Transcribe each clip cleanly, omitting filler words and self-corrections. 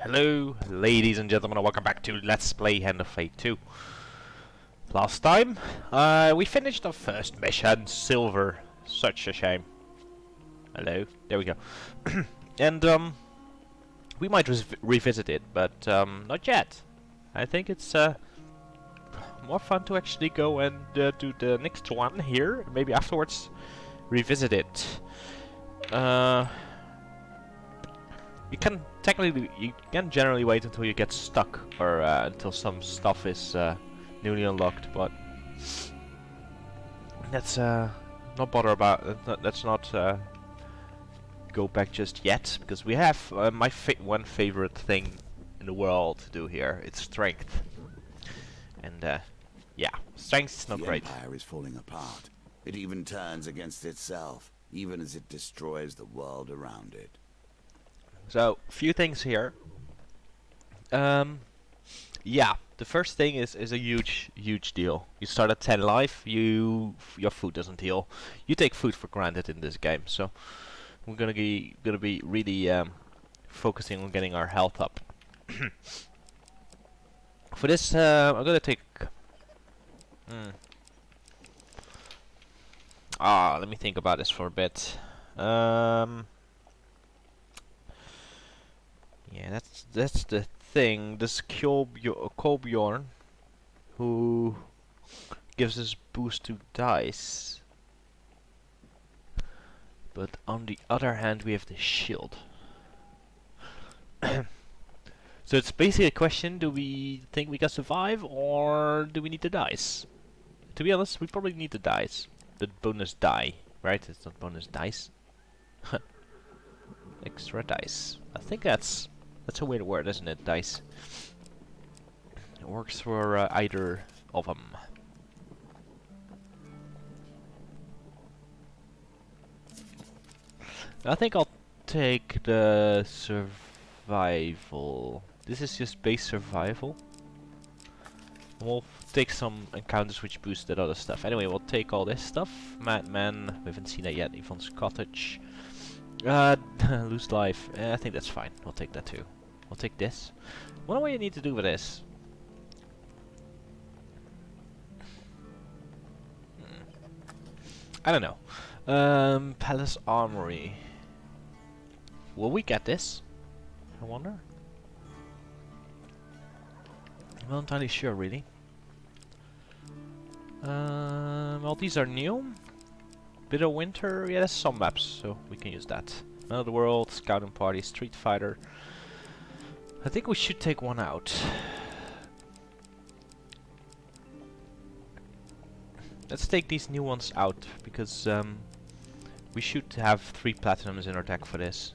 Hello, ladies and gentlemen, and welcome back to Let's Play Hand of Fate 2. Last time, we finished our first mission, Silver. Such a shame. Hello, there we go. And, we might revisit it, but, not yet. I think it's, more fun to actually go and, do the next one here, maybe afterwards revisit it. You can generally wait until you get stuck, or until some stuff is newly unlocked, but let's not bother about. Let's not go back just yet, because we have my one favorite thing in the world to do here. It's strength, and yeah, strength is not great. The Empire is falling apart. It even turns against itself, even as it destroys the world around it. So, few things here. Yeah, the first thing is a huge deal. You start at 10 life, your food doesn't heal. You take food for granted in this game, so we're gonna be really focusing on getting our health up. For this, I'm gonna take. Let me think about this for a bit. Yeah, that's the thing. This Kolbjorn, who gives us boost to dice. But on the other hand, we have the shield. So it's basically a question: do we think we can survive, or do we need the dice? To be honest, we probably need the dice. The bonus die, right? It's not bonus dice. Extra dice. I think that's a weird word, isn't it? Dice. It works for either of them. I think I'll take the survival. This is just base survival. We'll take some encounters which boost that other stuff. Anyway, we'll take all this stuff. Madman, we haven't seen that yet. Yvonne's Cottage. Lose life. I think that's fine. We'll take that too. We'll take this. What do I need to do with this? I don't know. Palace Armory. Will we get this? I wonder. I'm not entirely sure, really. Well, these are new. Bit of winter, yeah, there's some maps, so we can use that. Another World, Scouting Party, Street Fighter. I think we should take one out. Let's take these new ones out, because we should have 3 platinums in our deck for this.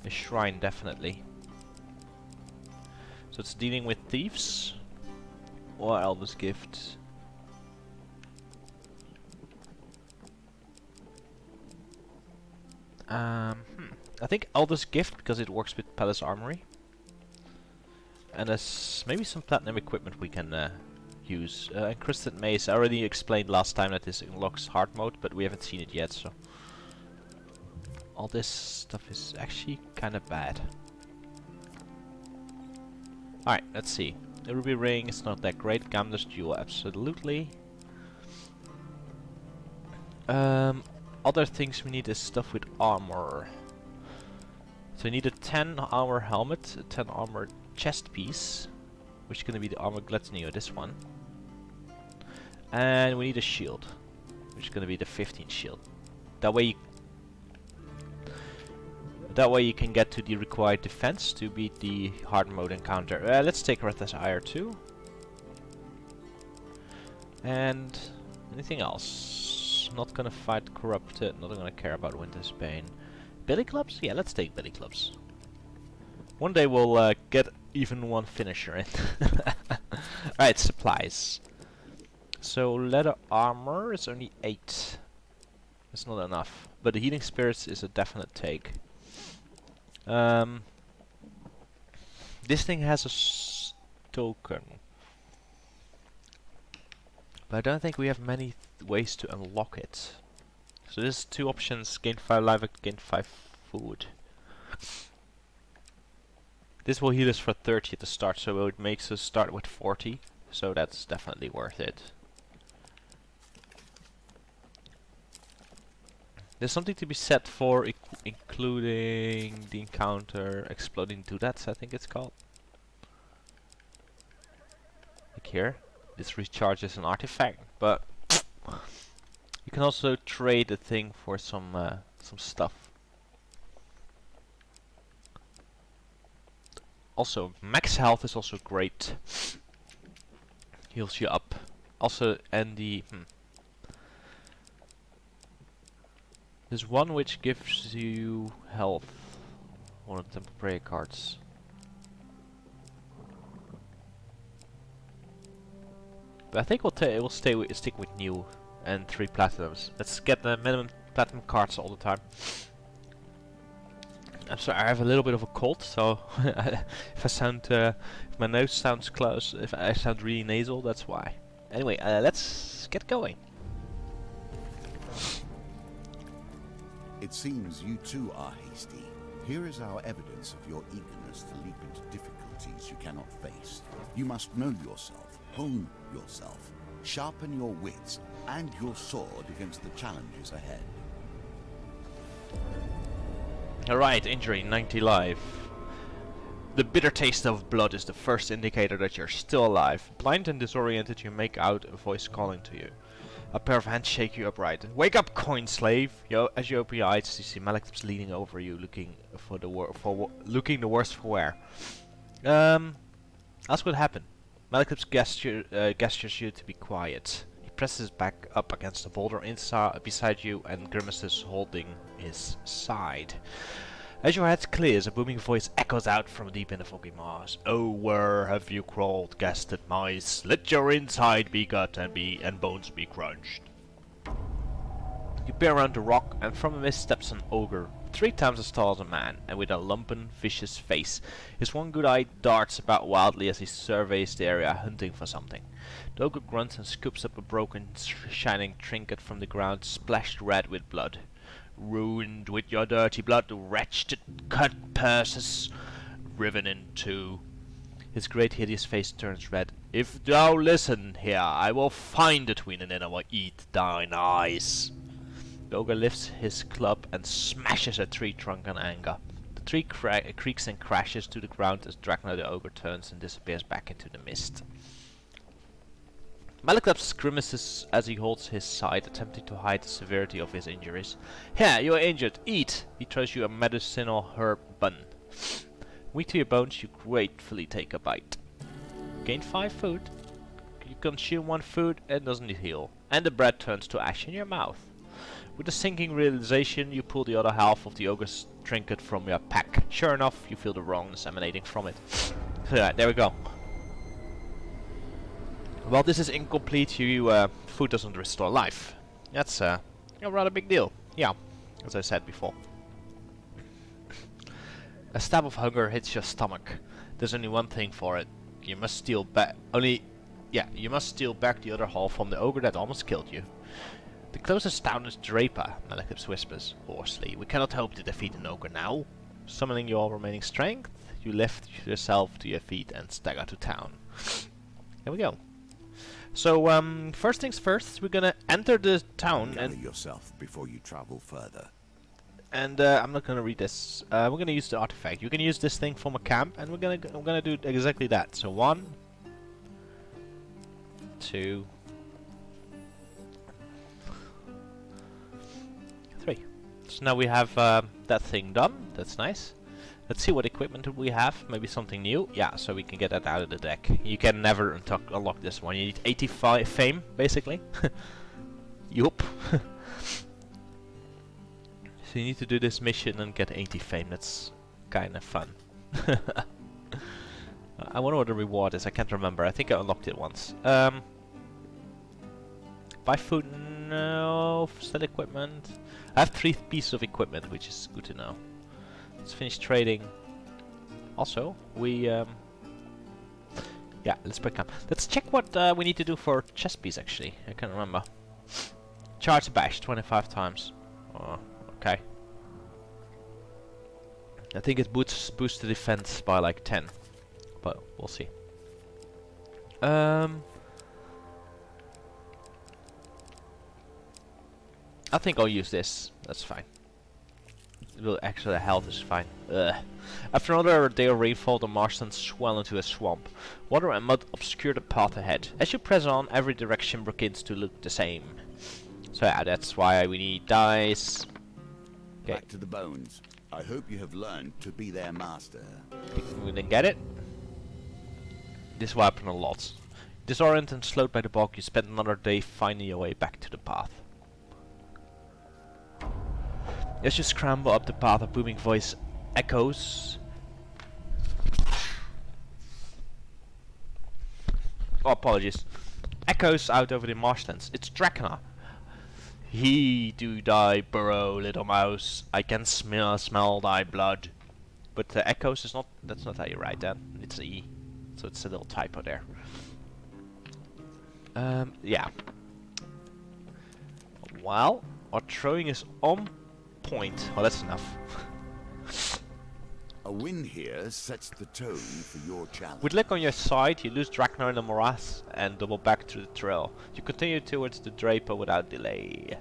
The Shrine, definitely. So it's dealing with Thieves, or Elder's Gift. I think Elder's Gift, because it works with Palace Armory. And there's maybe some platinum equipment we can use. Encrusted Mace, I already explained last time that this unlocks hard mode, but we haven't seen it yet, so... all this stuff is actually kind of bad. Alright, let's see. The Ruby Ring is not that great. Gambler's Jewel, absolutely. Other things we need is stuff with armor. So we need a 10 armor helmet, a 10 armor chest piece, which is going to be the armor gluttony or this one. And we need a shield, which is going to be the 15 shield. That way you can get to the required defense to beat the hard mode encounter. Let's take Retha's Ire too. And anything else? Not gonna fight Corrupted, not gonna care about Winter's Bane. Billy Clubs? Yeah, let's take Billy Clubs. One day we'll get even one finisher in. Alright, supplies. So leather armor is only 8. That's not enough. But the Healing Spirits is a definite take. This thing has a token. But I don't think we have many ways to unlock it. So there's 2 options: gain 5 life, gain 5 food. This will heal us for 30 at the start, so it makes us start with 40. So that's definitely worth it. There's something to be said for including the encounter exploding dudettes, I think it's called. Like here. This recharges an artifact, but you can also trade the thing for some stuff. Also, max health is also great. Heals you up. Also, and there's one which gives you health. One of the temporary cards. But I think it will stick with new and 3 platinums. Let's get the minimum platinum cards all the time. I'm sorry, I have a little bit of a cold, so if I sound, if my nose sounds close, if I sound really nasal, that's why. Anyway, let's get going. It seems you too are hasty. Here is our evidence of your eagerness to leap into difficulties you cannot face. You must know yourself, hone yourself, sharpen your wits and your sword against the challenges ahead. Alright, injury, 90 life. The bitter taste of blood is the first indicator that you're still alive. Blind and disoriented, you make out a voice calling to you. A pair of hands shake you upright. Wake up, coin slave! As you open your eyes, you see Malekith's leaning over you, looking for looking the worse for wear. Ask what happened. Malekith gestures you to be quiet. He presses back up against the boulder beside you and grimaces, holding his side. As your head clears, a booming voice echoes out from deep in the foggy mass. Oh, where have you crawled, gasted mice? Let your inside be gut and bones be crunched. You peer around the rock, and from a mist steps an ogre, 3 times as tall as a man, and with a lumpen, vicious face. His one good eye darts about wildly as he surveys the area, hunting for something. The ogre grunts and scoops up a broken, shining trinket from the ground, splashed red with blood. Ruined with your dirty blood, wretched cut purses, riven in two. His great hideous face turns red. If thou listen here, I will find the twin and then I will eat thine eyes. The ogre lifts his club and smashes a tree trunk in anger. The tree creaks and crashes to the ground as Dracna the ogre turns and disappears back into the mist. Malekith grimaces as he holds his side, attempting to hide the severity of his injuries. Here, you are injured. Eat! He throws you a medicinal herb bun. Weak to your bones, you gratefully take a bite. Gain 5 food. You consume 1 food and doesn't heal. And the bread turns to ash in your mouth. With a sinking realization, you pull the other half of the ogre's trinket from your pack. Sure enough, you feel the wrongness emanating from it. So yeah, there we go. While this is incomplete, food doesn't restore life. That's a rather big deal. Yeah, as I said before. A stab of hunger hits your stomach. There's only one thing for it. You must steal back. You must steal back the other half from the ogre that almost killed you. The closest town is Draper, Malekith whispers hoarsely. We cannot hope to defeat an ogre now. Summoning your remaining strength, you lift yourself to your feet and stagger to town. There we go. So, first things first, we're gonna enter the town Gather yourself before you travel further. And I'm not gonna read this. We're gonna use the artifact. You can use this thing from a camp, and I'm gonna do exactly that. So 1, 2, 3. So now we have that thing done. That's nice. Let's see what equipment we have. Maybe something new. Yeah, so we can get that out of the deck. You can never unlock this one. You need 85 fame, basically. Yup. So you need to do this mission and get 80 fame. That's kind of fun. I wonder what the reward is. I can't remember. I think I unlocked it once. Buy food? No. Sell equipment. I have 3 pieces of equipment, which is good to know. Let's finish trading. Also, yeah, let's break up. Let's check what we need to do for chest piece, actually. I can't remember. Charge bash 25 times. Oh, okay. I think it boosts the defense by like 10, but we'll see. I think I'll use this. That's fine. Well, actually, the health is fine. Ugh. After another day of rainfall, the marshlands swell into a swamp. Water and mud obscure the path ahead. As you press on, every direction begins to look the same. So yeah, that's why we need dice. Okay. Back to the bones. I hope you have learned to be their master. We didn't get it. This will happen a lot. Disoriented and slowed by the bog, you spend another day finding your way back to the path. As you scramble up the path, a booming voice echoes. Oh, apologies. Echoes out over the marshlands. It's Dracona. He do thy burrow, little mouse. I can smell thy blood. But the echoes is not. That's not how you write that. It's an E, so it's a little typo there. Yeah. Well, our throwing is on point. Well, that's enough. A win here sets the tone for your challenge. With luck on your side, you lose Dracnar in the morass and double back through the trail. You continue towards the Draper without delay.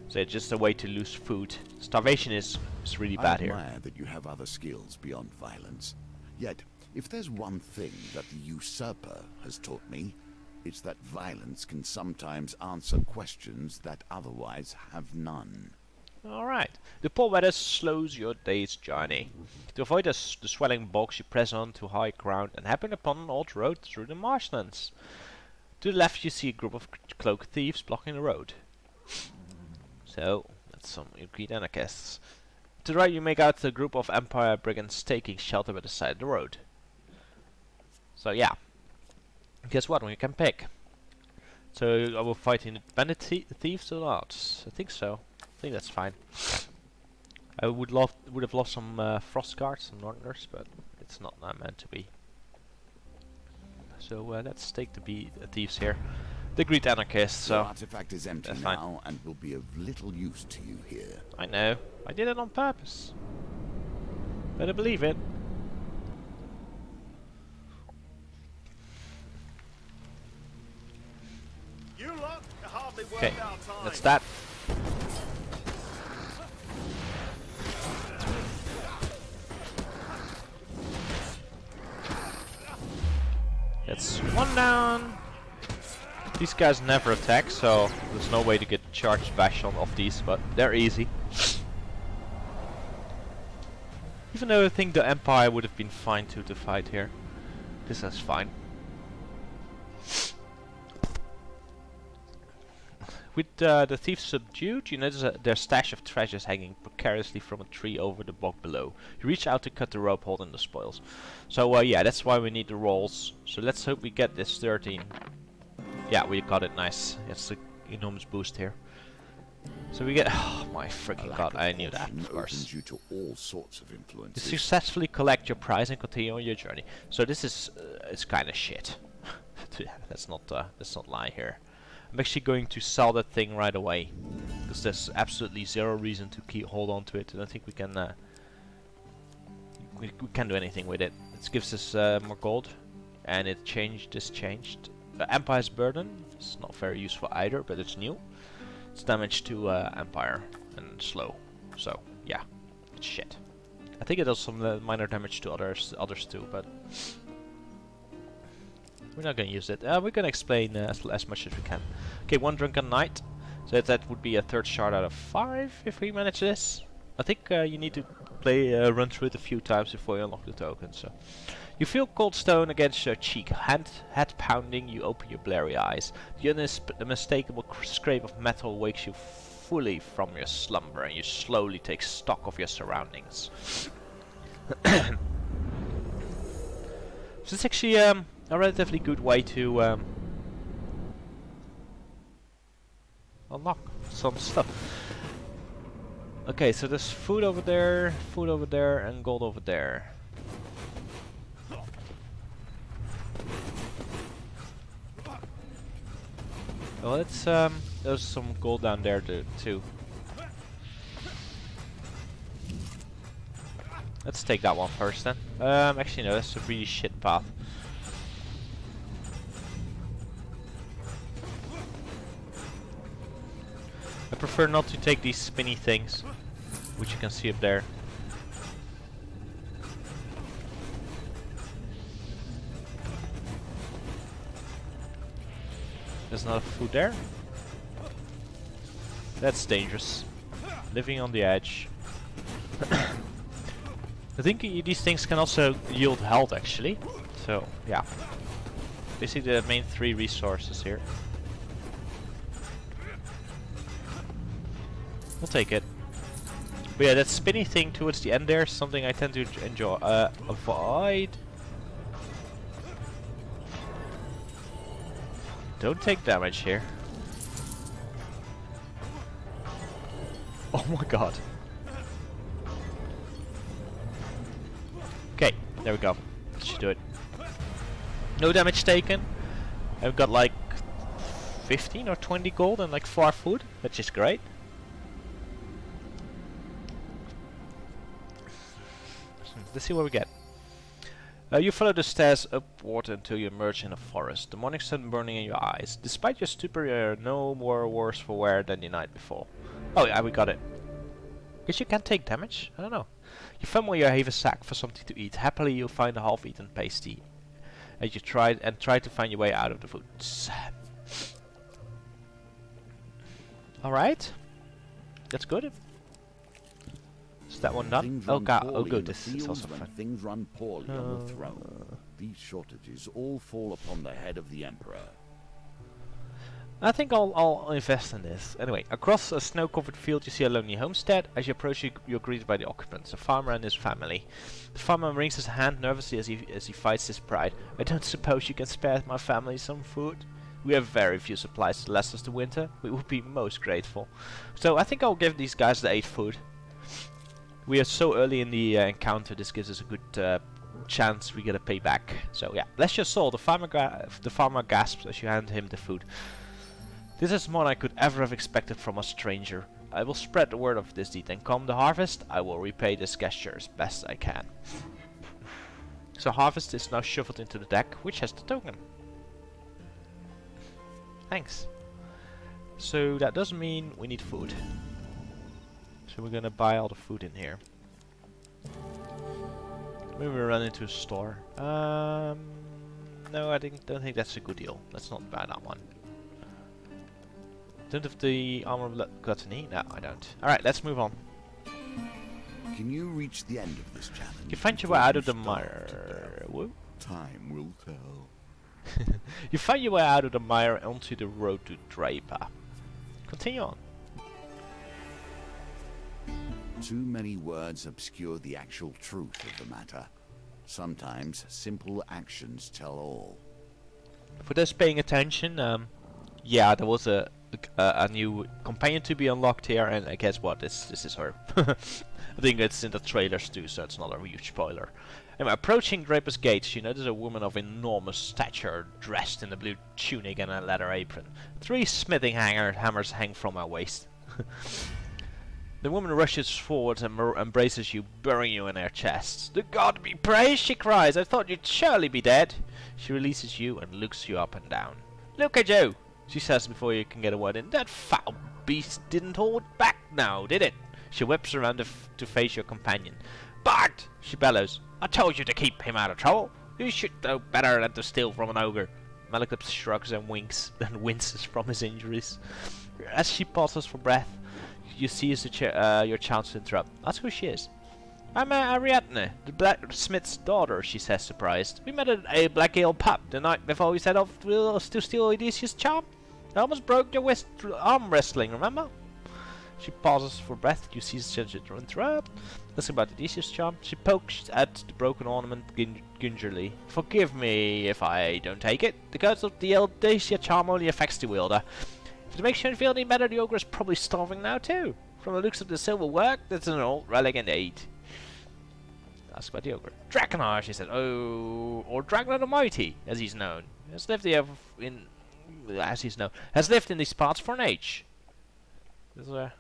So it's just a way to lose food. Starvation is really bad here. I admire that you have other skills beyond violence. Yet, if there's one thing that the usurper has taught me, it's that violence can sometimes answer questions that otherwise have none. Alright. The poor weather slows your day's journey. To avoid the swelling bogs, you press on to high ground and happen upon an old road through the marshlands. To the left you see a group of cloaked thieves blocking the road. So, that's some Greed anarchists. To the right you make out a group of Empire brigands taking shelter by the side of the road. So yeah. Guess what? We can pick. So, are we fighting the bandit thieves or not? I think so. I think that's fine. I would have lost some frost guards, some northerners, but it's not meant to be. So let's take the thieves here. The Greed anarchists. So the artifact is empty now and will be of little use to you here. I know. I did it on purpose. Better believe it. Okay, that's that. That's one down. These guys never attack, so there's no way to get charged bash on off these, but they're easy. Even though I think the Empire would have been fine to fight here. This is fine. With the thieves subdued, you notice their stash of treasures hanging precariously from a tree over the bog below. You reach out to cut the rope holding the spoils. So yeah, that's why we need the rolls. So let's hope we get this 13. Yeah, we got it, nice. It's an enormous boost here. So we get... Oh my freaking god, I knew that, of course. You to all sorts of influences. You successfully collect your prize and continue on your journey. So this is... it's kind of shit. Let's not lie here. I'm actually going to sell that thing right away, because there's absolutely zero reason to hold on to it. I don't think we can we can't do anything with it. It gives us more gold, and it changed. Empire's Burden. It's not very useful either, but it's new. It's damage to Empire and slow. So yeah, it's shit. I think it does some minor damage to others too, but. We're not going to use it. We're going to explain as much as we can. Okay, one drunken night. So that would be a third shard out of 5 if we manage this. I think you need to run through it a few times before you unlock the token. So you feel cold stone against your cheek. Head pounding, you open your blurry eyes. The unmistakable scrape of metal wakes you fully from your slumber, and you slowly take stock of your surroundings. So it's actually a relatively good way to unlock some stuff. Okay, so there's food over there, and gold over there. Well, it's there's some gold down there too. Let's take that one first then. Actually no, that's a really shit path. I prefer not to take these spinny things, which you can see up there. There's not food there. That's dangerous. Living on the edge. I think these things can also yield health actually. So yeah. Basically the main 3 resources here. We'll take it. But yeah, that spinny thing towards the end there is something I tend to enjoy. Avoid. Don't take damage here. Oh my god. Okay, there we go. That should do it. No damage taken. I've got like 15 or 20 gold and like 4 food, which is great. Let's see what we get. You follow the stairs upward until you emerge in a forest. The morning sun burning in your eyes. Despite your stupor, you're no more worse for wear than the night before. Oh yeah, we got it. Guess you can take damage? I don't know. You fumble your haversack for something to eat. Happily, you find a half-eaten pasty. As you try to find your way out of the woods. Alright. That's good. Is that one done? Oh god, oh good, this is also fun. Things run poorly on the throne. These shortages all fall upon the head of the Emperor. I think I'll invest in this. Anyway, across a snow-covered field you see a lonely homestead. As you approach, you're greeted by the occupants, a farmer and his family. The farmer wrings his hand nervously as he fights his pride. I don't suppose you can spare my family some food? We have very few supplies to last us the winter. We would be most grateful. So I think I'll give these guys the 8 food. We are so early in the encounter, this gives us a good chance we get a payback. So yeah, bless your soul, the farmer gasps as you hand him the food. This is more than I could ever have expected from a stranger. I will spread the word of this deed, and come the harvest, I will repay this gesture as best I can. So harvest is now shuffled into the deck, which has the token. Thanks. So that does mean we need food. So we're gonna buy all the food in here. Maybe we run into a store. No, I don't think that's a good deal. Let's not buy that one. Don't have the armor of gluttony? No, I don't. Alright, let's move on. Can you reach the end of this challenge? You find your way out of the mire. Whoa. Time will tell. You find your way out of the mire onto the road to Draper. Continue on. Too many words obscure the actual truth of the matter. Sometimes simple actions tell all. For those paying attention, yeah, there was a new companion to be unlocked here, and guess what? This is her. I think it's in the trailers too, so it's not a huge spoiler. Anyway, approaching Draper's Gates, you notice a woman of enormous stature, dressed in a blue tunic and a leather apron. 3 smithing hammers hang from her waist. The woman rushes forward and embraces you, burying you in her chest. "The god be praised," she cries. "I thought you'd surely be dead." She releases you and looks you up and down. "Look at you," she says before you can get a word in. "That foul beast didn't hold back now, did it?" She whips around to face your companion. "Bart!" she bellows. "I told you to keep him out of trouble. You should know better than to steal from an ogre." Malekith shrugs and winks, then winces from his injuries. As she pauses for breath, you see your chance to interrupt. Ask who she is. "I'm Ariadne, the blacksmith's daughter," she says, surprised. "We met at a Black Ale pub the night before we set off to steal Odysseus' charm. I almost broke your arm wrestling, remember?" She pauses for breath. You see her to interrupt. Asking about Odysseus' charm. She pokes at the broken ornament gingerly. "Forgive me if I don't take it. The curse of the Odysseus charm only affects the wielder. If it makes you feel any better, the ogre is probably starving now too. From the looks of the silver work, that's an old relic indeed." Ask about the ogre. "Draconar," she said. "Oh, or Dragonar the Mighty, as he's known. Has lived in these parts for an age." There's a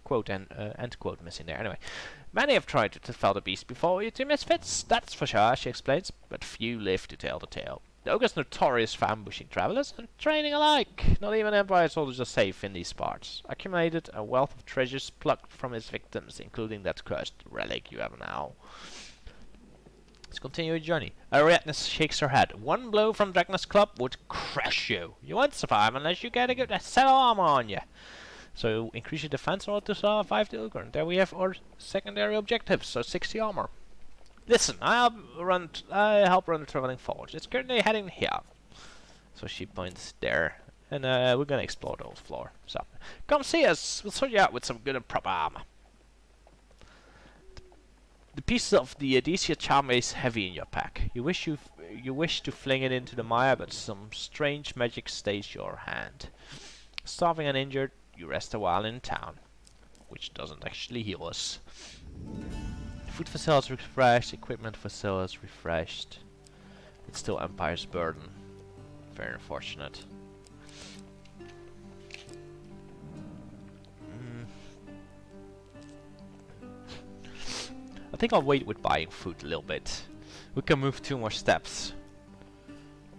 quote and end quote missing there. Anyway, Many have tried to fell the beast before you two misfits, that's for sure, she explains, but few live to tell the tale. The ogre's notorious for ambushing travelers and training alike. Not even Empire soldiers are safe in these parts. Accumulated a wealth of treasures plucked from his victims, including that cursed relic you have now. Let's continue your journey. Ariadne shakes her head. One blow from Dragon's club would crush you. You won't survive unless you get a good set of armor on you. So increase your defense in order to survive the ogre. There we have our secondary objectives. So 60 armor. Listen, I help run the traveling forge. It's currently heading here. So she points there, and we're gonna explore the old floor. So come see us. We'll sort you out with some good and proper armor. The pieces of the Adesia charm is heavy in your pack. You wish to fling it into the mire, but some strange magic stays your hand. Starving and injured, you rest a while in town, which doesn't actually heal us. Food facilities refreshed, equipment facilities refreshed. It's still Empire's burden. Very unfortunate. I think I'll wait with buying food a little bit. We can move 2 more steps.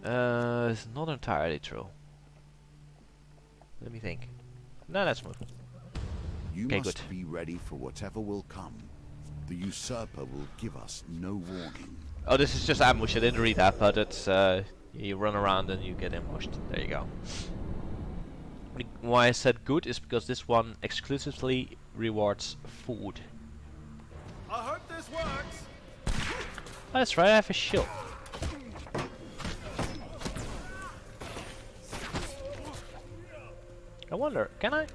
It's not entirely true. Let me think. No, let's move. You Okay, must good. be ready for whatever will come. The usurper will give us no warning. Oh, this is just ambush. I didn't read that, but it's you run around and you get ambushed. There you go. Why I said good is because this one exclusively rewards food. I hope this works. Oh, that's right. I have a shield. I wonder, can I?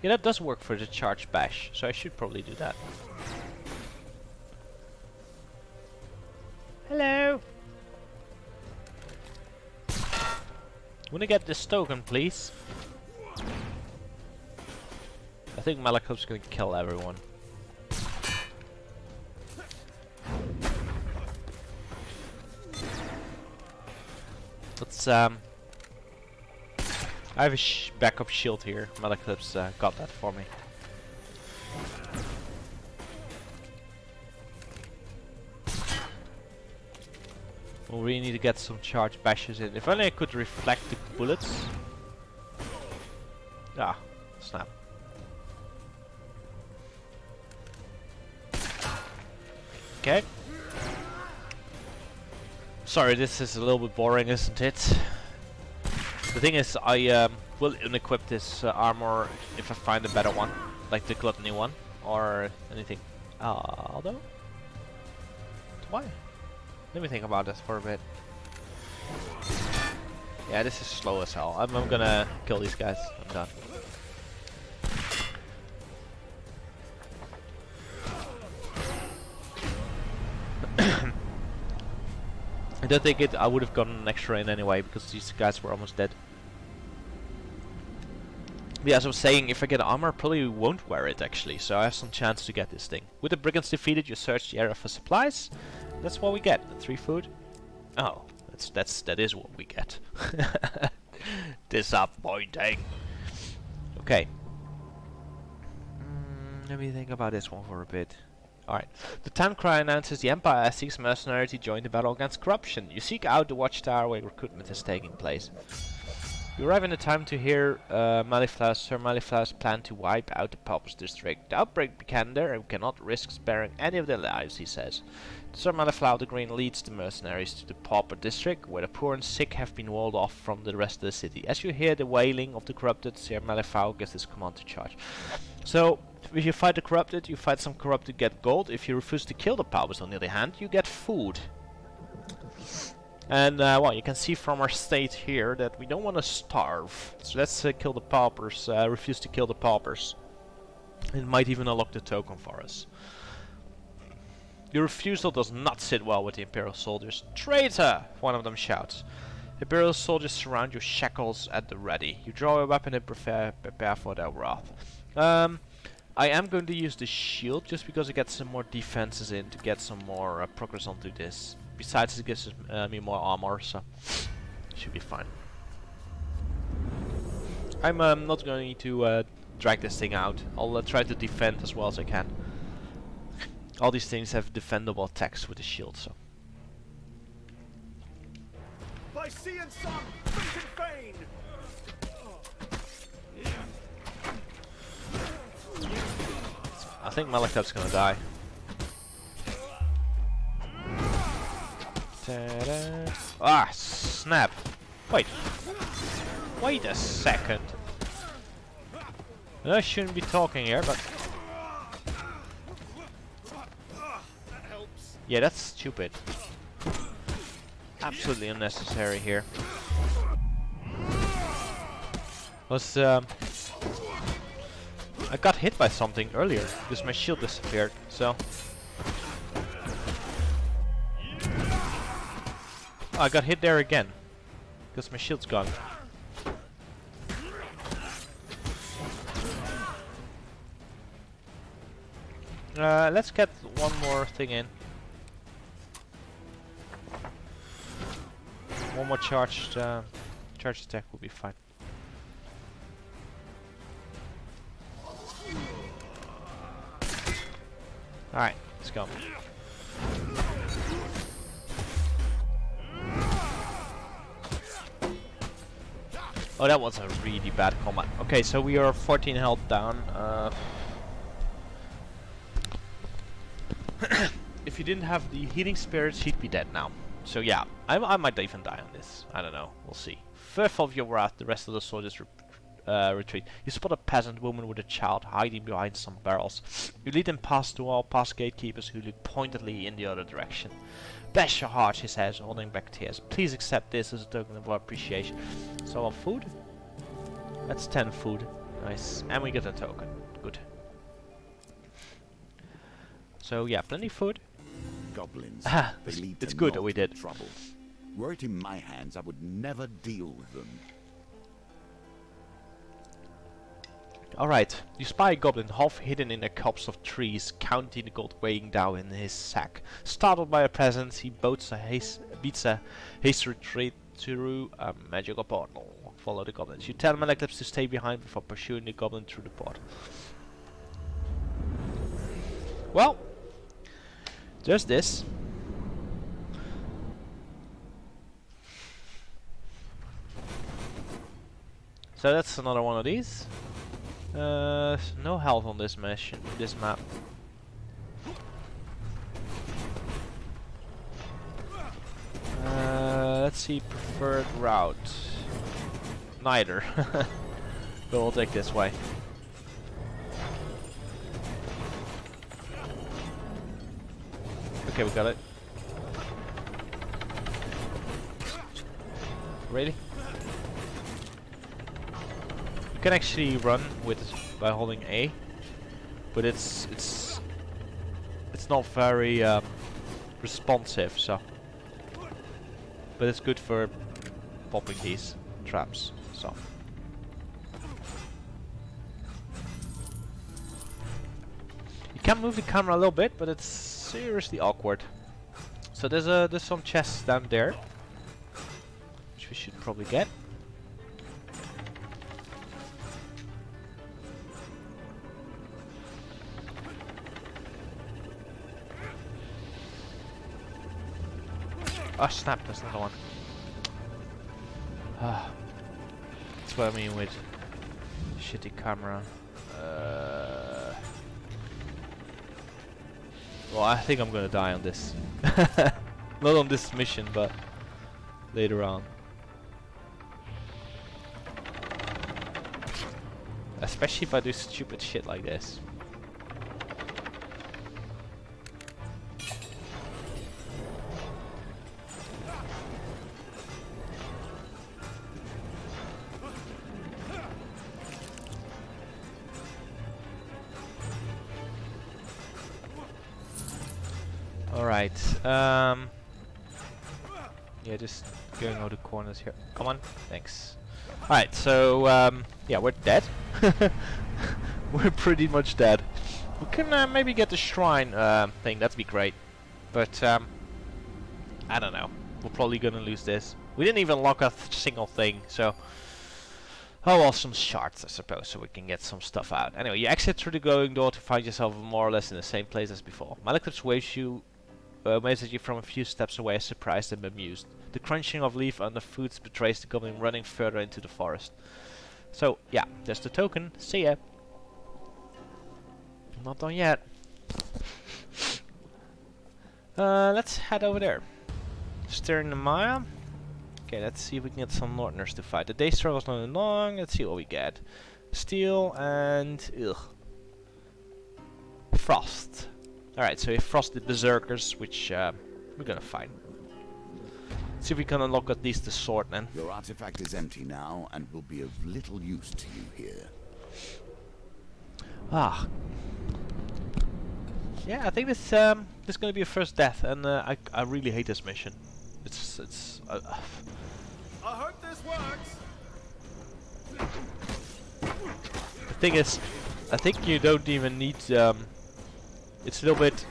Yeah, that does work for the charge bash, so I should probably do that. Hello. Wanna get this token, please? I think Malakop's gonna kill everyone. Let's I have a backup shield here. Malakop's got that for me. We'll really need to get some charge bashes in. If only I could reflect the bullets. Ah, snap. Okay. Sorry, this is a little bit boring, isn't it? The thing is, I will unequip this armor if I find a better one, like the gluttony one, or anything. Although, why? Let me think about this for a bit. Yeah, this is slow as hell. I'm gonna kill these guys. I'm done. I don't think I would have gotten an extra in anyway, because these guys were almost dead. But yeah, as I was saying, if I get armor, I probably won't wear it actually, so I have some chance to get this thing. With the brigands defeated, you search the area for supplies. That's what we get. 3 food. Oh, that is what we get. Disappointing. Okay. Let me think about this one for a bit. Alright. The town cry announces the Empire seeks mercenary to join the battle against corruption. You seek out the watchtower where recruitment is taking place. You arrive in the time to hear Sir Malifau's plan to wipe out the Paupers district. The outbreak began there and we cannot risk sparing any of their lives, he says. Sir Malifau the Green leads the mercenaries to the Pauper district, where the poor and sick have been walled off from the rest of the city. As you hear the wailing of the corrupted, Sir Malifau gives his command to charge. So, if you fight the corrupted, you fight some corrupted, get gold. If you refuse to kill the Paupers, on the other hand, you get food. And, well, you can see from our state here that we don't want to starve. So let's kill the Paupers, refuse to kill the Paupers. It might even unlock the token for us. Your refusal does not sit well with the Imperial soldiers. Traitor! One of them shouts. Imperial soldiers surround your shackles at the ready. You draw a weapon and prepare for their wrath. I am going to use the shield just because it gets some more defenses in to get some more progress onto this. Besides, it gives me more armor, so should be fine. I'm not going to drag this thing out. I'll try to defend as well as I can. All these things have defendable attacks with the shield, so. By sea and sun, fate and fane. I think Malekith's gonna die. Ta-da. Ah, snap! Wait. Wait a second. I shouldn't be talking here, but That helps. yeah, that's stupid. Absolutely unnecessary here. Was I got hit by something earlier because my shield disappeared. So oh, I got hit there again because my shield's gone. Let's get one more thing in. One more charged attack will be fine. Alright, let's go. Oh, that was a really bad combat. Okay, so we are 14 health down. If you didn't have the healing spirits, he'd be dead now. So yeah, I might even die on this. I don't know. We'll see. Fearful of your wrath, the rest of the soldiers retreat. You spot a peasant woman with a child hiding behind some barrels. You lead them past the wall, past gatekeepers who look pointedly in the other direction. Bless your heart, she says, holding back tears. Please accept this as a token of our appreciation. So, food? That's 10 food. Nice. And we get a token. Good. So yeah, plenty of food. Goblins. Ah, they lead it's to good that naught we did. but trouble. Were it in my hands, I would never deal with them. Alright, you spy a goblin half hidden in a copse of trees, counting the gold weighing down in his sack. Startled by a presence, he beats a hasty retreat through a magical portal. Follow the goblins. You tell Malekith to stay behind before pursuing the goblin through the portal. Well, there's this. So that's another one of these. No health on this mission, this map. Let's see, preferred route. Neither. But we'll take this way. Okay, we got it. Really? You can actually run with by holding A, but it's not very responsive. So, but it's good for popping these traps. So. You can move the camera a little bit, but it's seriously awkward. So there's some chests down there, which we should probably get. Oh snap! There's another one. That's what I mean with shitty camera. Well, I think I'm gonna die on this. Not on this mission, but later on. Especially if I do stupid shit like this. Alright, yeah, just going over the corners here. Come on, thanks. Alright, so, yeah, we're dead. We're pretty much dead. We can maybe get the shrine thing, that'd be great. But, I don't know. We're probably gonna lose this. We didn't even lock a single thing, so... Oh well, some shards I suppose, so we can get some stuff out. Anyway, you exit through the glowing door to find yourself more or less in the same place as before. Maleklips waves at you from a few steps away, surprised and bemused. The crunching of leaf underfoot betrays the goblin running further into the forest. So, yeah, there's the token. See ya. Not done yet. Let's head over there. Steering the Maya. Okay, let's see if we can get some Northerners to fight. The day struggle's not long. Let's see what we get. Steel and... ugh. Frost. Alright, so we have frosted berserkers, which we're gonna find. See if we can unlock at least the sword then. Your artifact is empty now and will be of little use to you here. Ah. Yeah, I think this is gonna be a first death, and I really hate this mission. It's. I hope this works. The thing is, I think you don't even need. It's a little bit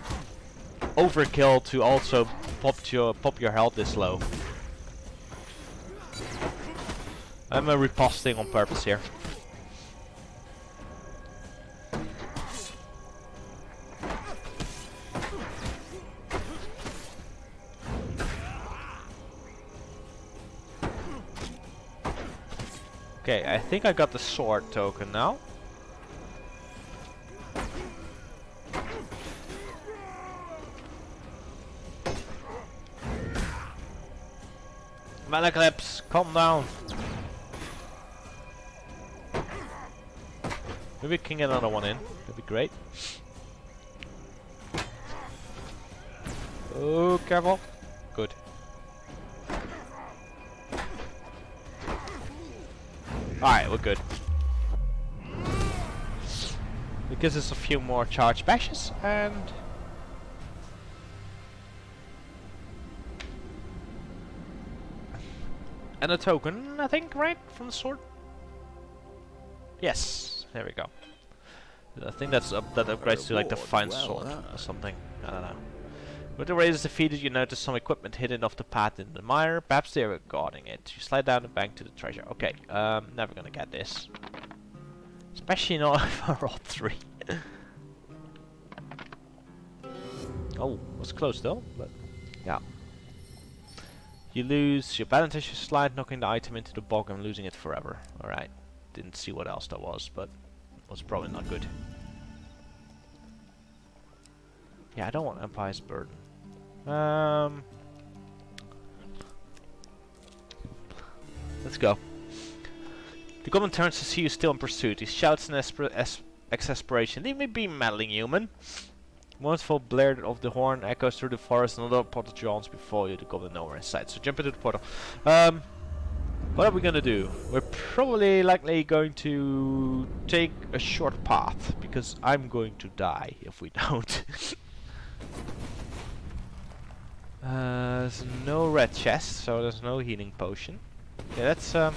overkill to also pop your health this low. I'm riposting on purpose here. Okay, I think I got the sword token now. Maleklips, calm down. Maybe we can get another one in. That'd be great. Oh, careful. Good. Alright, we're good. It gives us a few more charge bashes and... and a token, I think, right? From the sword? Yes, there we go. I think that upgrades to like the fine sword or something. I don't know. With the raiders defeated, you notice some equipment hidden off the path in the mire. Perhaps they were guarding it. You slide down the bank to the treasure. Okay, never gonna get this. Especially not if I roll 3. Oh, was close though, but yeah. You lose your balance as you slide, knocking the item into the bog and losing it forever. Alright. Didn't see what else that was, but it was probably not good. Yeah, I don't want Empire's Burden. Let's go. The goblin turns to see you still in pursuit. He shouts in exasperation, "Leave me be, meddling human!" Mournful blare of the horn echoes through the forest, and another portal yawns before you. The goblin nowhere in sight. So jump into the portal. What are we gonna do? We're probably likely going to take a short path, because I'm going to die if we don't. There's no red chest, so there's no healing potion. Yeah, that's yeah,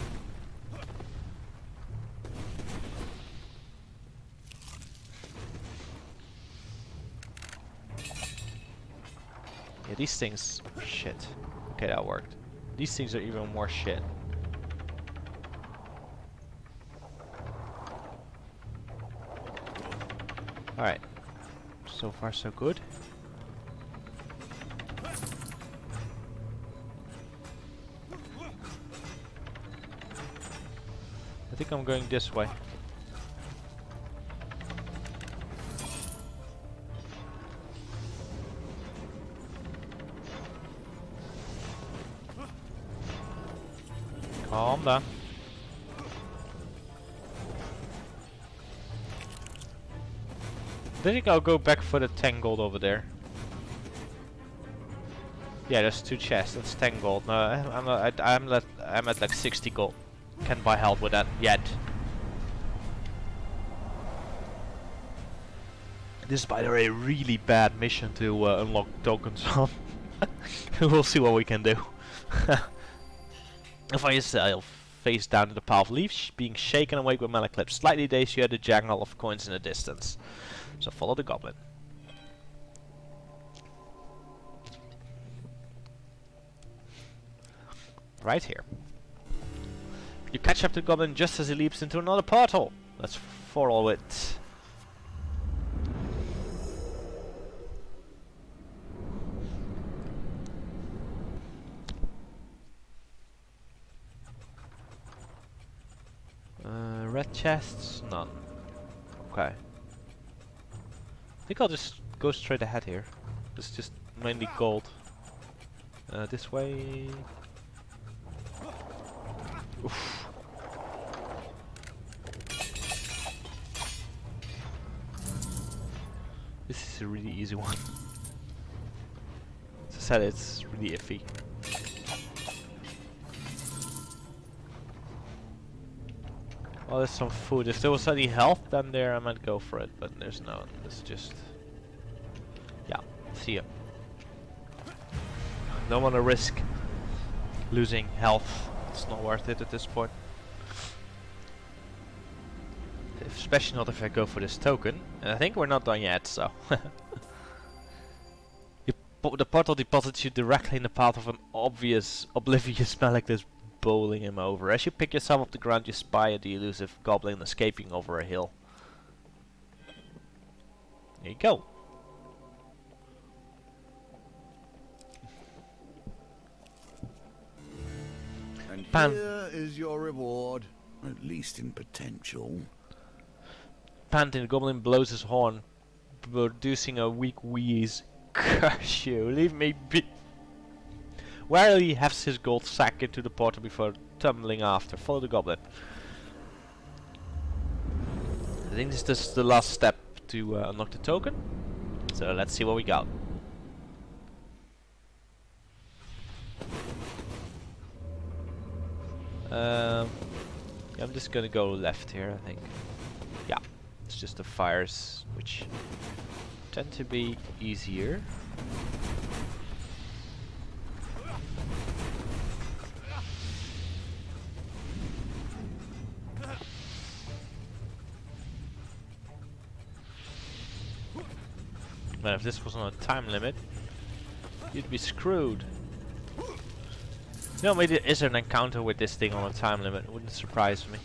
these things are shit. Okay, that worked. These things are even more shit. Alright. So far so good. I think I'm going this way. Calm down. I think I'll go back for the 10 gold over there. Yeah, there's 2 chests. That's 10 gold. No, I'm at like 60 gold. Can't buy health with that yet. This is, by the way, a really bad mission to unlock tokens on. We'll see what we can do. You'll find yourself face down in the pile of leaves, being shaken awake with Maleklips. Slightly dazed, you hear the jangle of coins in the distance. So follow the goblin. Right here. You catch up to the goblin just as he leaps into another portal. Let's follow it. Red chests? None. Okay. I think I'll just go straight ahead here. It's just mainly gold. This way. Oof. This is a really easy one. As I said, it's really iffy. Well, there's some food. If there was any health down there, I might go for it, but there's none. It's just... yeah, see ya. Don't want to risk losing health. It's not worth it at this point. Especially not if I go for this token. And I think we're not done yet, so... the portal deposits you directly in the path of an obvious, oblivious Malekith bowling him over. As you pick yourself off the ground, you spy the elusive goblin escaping over a hill. There you go. And Pan. here is your reward, at least in potential. Panting, the goblin blows his horn, producing a weak wheeze. Curse you, leave me be. Warily hefts his gold sack into the portal before tumbling after. Follow the goblin. I think this is the last step to unlock the token. So let's see what we got. I'm just gonna go left here, I think. Yeah, it's just the fires, which tend to be easier. But if this was on a time limit, you'd be screwed. You know, maybe there is an encounter with this thing on a time limit. It wouldn't surprise me.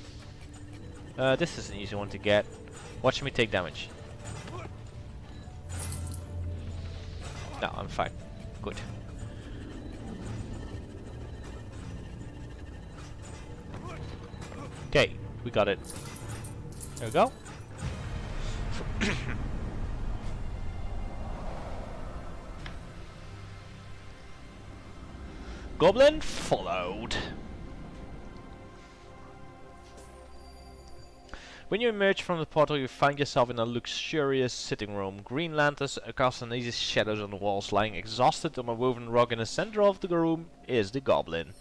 This is an easy one to get. Watch me take damage. No, I'm fine. Good. Okay, we got it. There we go. Goblin followed. When you emerge from the portal, you find yourself in a luxurious sitting room. Green lanterns cast uneasy shadows on the walls. Lying exhausted on a woven rug in the center of the room is the goblin.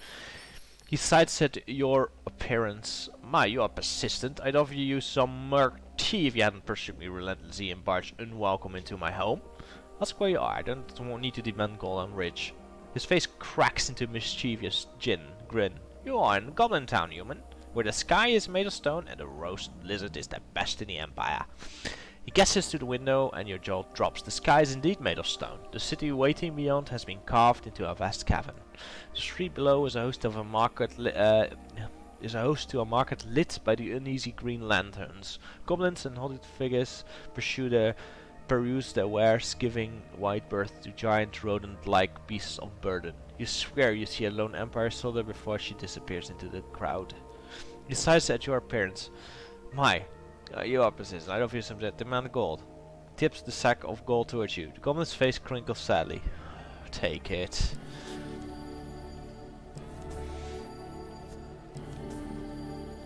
He sighs at your appearance. My, you are persistent. I'd offer you some more tea if you hadn't pursued me relentlessly and barged unwelcome into my home. Ask where you are. I don't need to demand gold. I'm rich. His face cracks into a mischievous grin. You are in Goblin Town, human, where the sky is made of stone and the roast lizard is the best in the Empire. He gestures to the window and your jaw drops. The sky is indeed made of stone. The city waiting beyond has been carved into a vast cavern. The street below is a host of a market to a market lit by the uneasy green lanterns. Goblins and hooded figures peruse their wares, giving wide berth to giant rodent-like beasts of burden. You swear you see a lone Empire soldier before she disappears into the crowd. He sighs at your appearance. My, you are persistent. I offer you some demand gold. Tips the sack of gold towards you. The goblin's face crinkles sadly. Take it.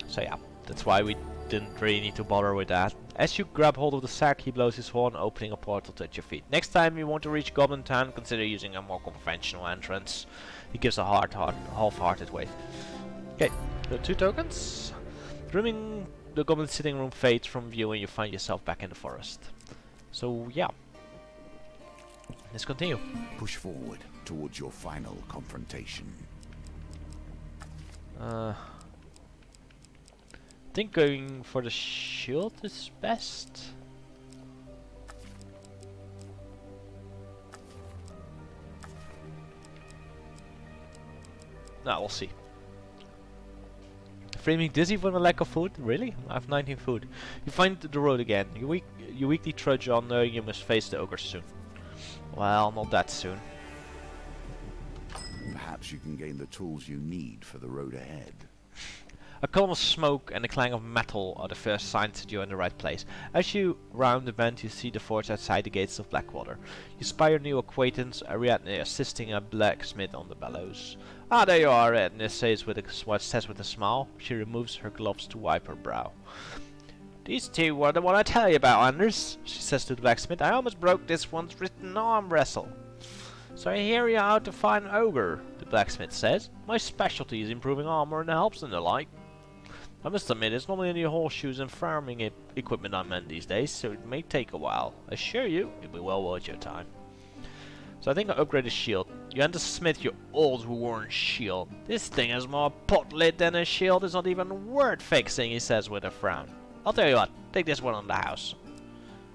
So yeah, that's why we didn't really need to bother with that. As you grab hold of the sack, he blows his horn, opening a portal at your feet. Next time you want to reach Goblin Town, consider using a more conventional entrance. He gives a half-hearted wave. Okay, the 2 tokens. The Goblin sitting room fades from view and you find yourself back in the forest. So yeah, let's continue. Push forward towards your final confrontation. I think going for the shield is best. No, we'll see. Framing dizzy from the lack of food? Really? I have 19 food. You find the road again. You weakly trudge on, knowing you must face the ogre soon. Well, not that soon. Perhaps you can gain the tools you need for the road ahead. A column of smoke and the clang of metal are the first signs that you're in the right place. As you round the bend, you see the forge outside the gates of Blackwater. You spy your new acquaintance, Ariadne, assisting a blacksmith on the bellows. Ah, there you are, Ariadne says with a smile. She removes her gloves to wipe her brow. These two were the one I tell you about, Anders, she says to the blacksmith. I almost broke this one's written arm wrestle. So I hear you're out to find an ogre, the blacksmith says. My specialty is improving armor and helps and the like. I must admit, it's not only horseshoes and farming equipment I'm in these days, so it may take a while. I assure you, it'll be well worth your time. So I think I'll upgrade the shield. You enter Smith, your old worn shield. This thing has more pot lid than a shield. It's not even worth fixing, he says with a frown. I'll tell you what, take this one on the house.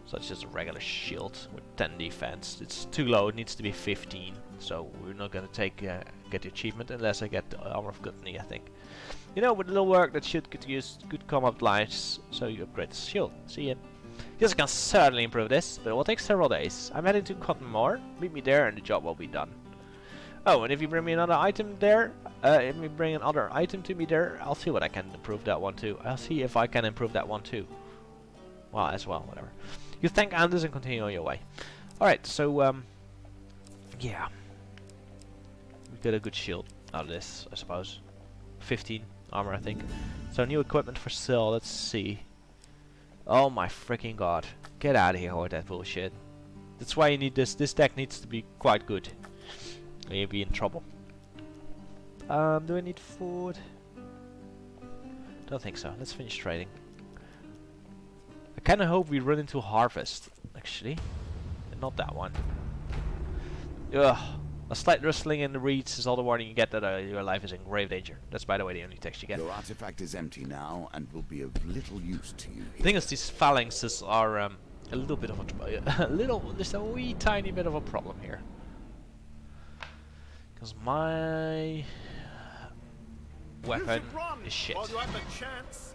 So it's just a regular shield with 10 defense. It's too low, it needs to be 15. So we're not gonna get the achievement unless I get the armor of Gluttony, I think. You know, with a little work that should could come up lives, so you upgrade the shield. See ya. Yes, I can certainly improve this, but it will take several days. I'm heading to Cottonmore. Meet me there and the job will be done. Oh, and if you bring me another item there, if you bring another item to me there, I'll see what I can improve that one too. I'll see if I can improve that one too. Well, as well, whatever. You thank Anders and continue on your way. Alright, so, yeah. We got a good shield out of this, I suppose. 15 armor, I think. So new equipment for sale. Let's see. Oh my freaking god! Get out of here with that bullshit. That's why you need this. This deck needs to be quite good. Or you'll be in trouble. Do I need food? Don't think so. Let's finish trading. I kind of hope we run into harvest, actually. Not that one. Ugh. A slight rustling in the reeds is all the warning you get that your life is in grave danger. That's, by the way, the only text you get. Your artifact is empty now and will be of little use to you. The thing is, these phalanxes are a little bit of just a wee tiny bit of a problem here. Because my weapon is shit. While you have the chance.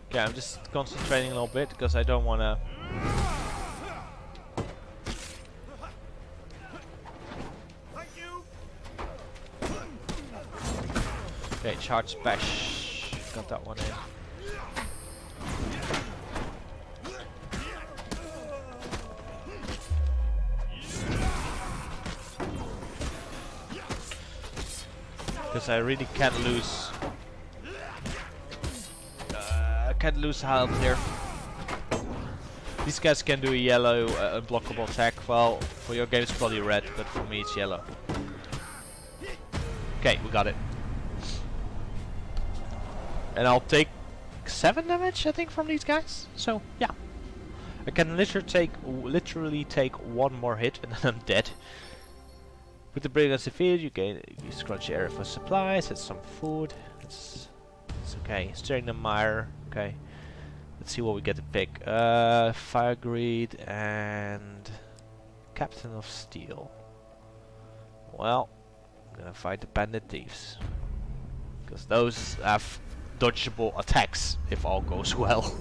Okay, I'm just concentrating a little bit because I don't want to. Okay, charge bash. Got that one in. Because I really can't lose. Can't lose health here. These guys can do a yellow unblockable attack. Well, for your game it's probably red, but for me it's yellow. Okay, we got it. And I'll take 7 damage, I think, from these guys. So yeah, I can literally take one more hit and then I'm dead. With the brigands defeated, you scrunch the area for supplies. It's some food. It's okay. Stirring the mire. Okay. Let's see what we get to pick. Fire Greed and Captain of Steel. Well, I'm gonna fight the Bandit Thieves. Because those have dodgeable attacks if all goes well.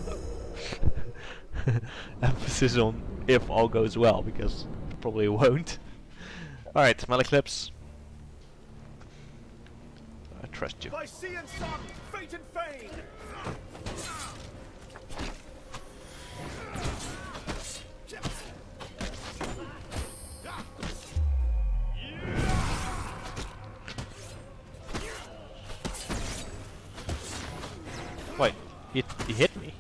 Emphasis on if all goes well, because it probably won't. Alright, Malaclips. I trust you. By sea and sun, fate and fame. Wait, he hit me.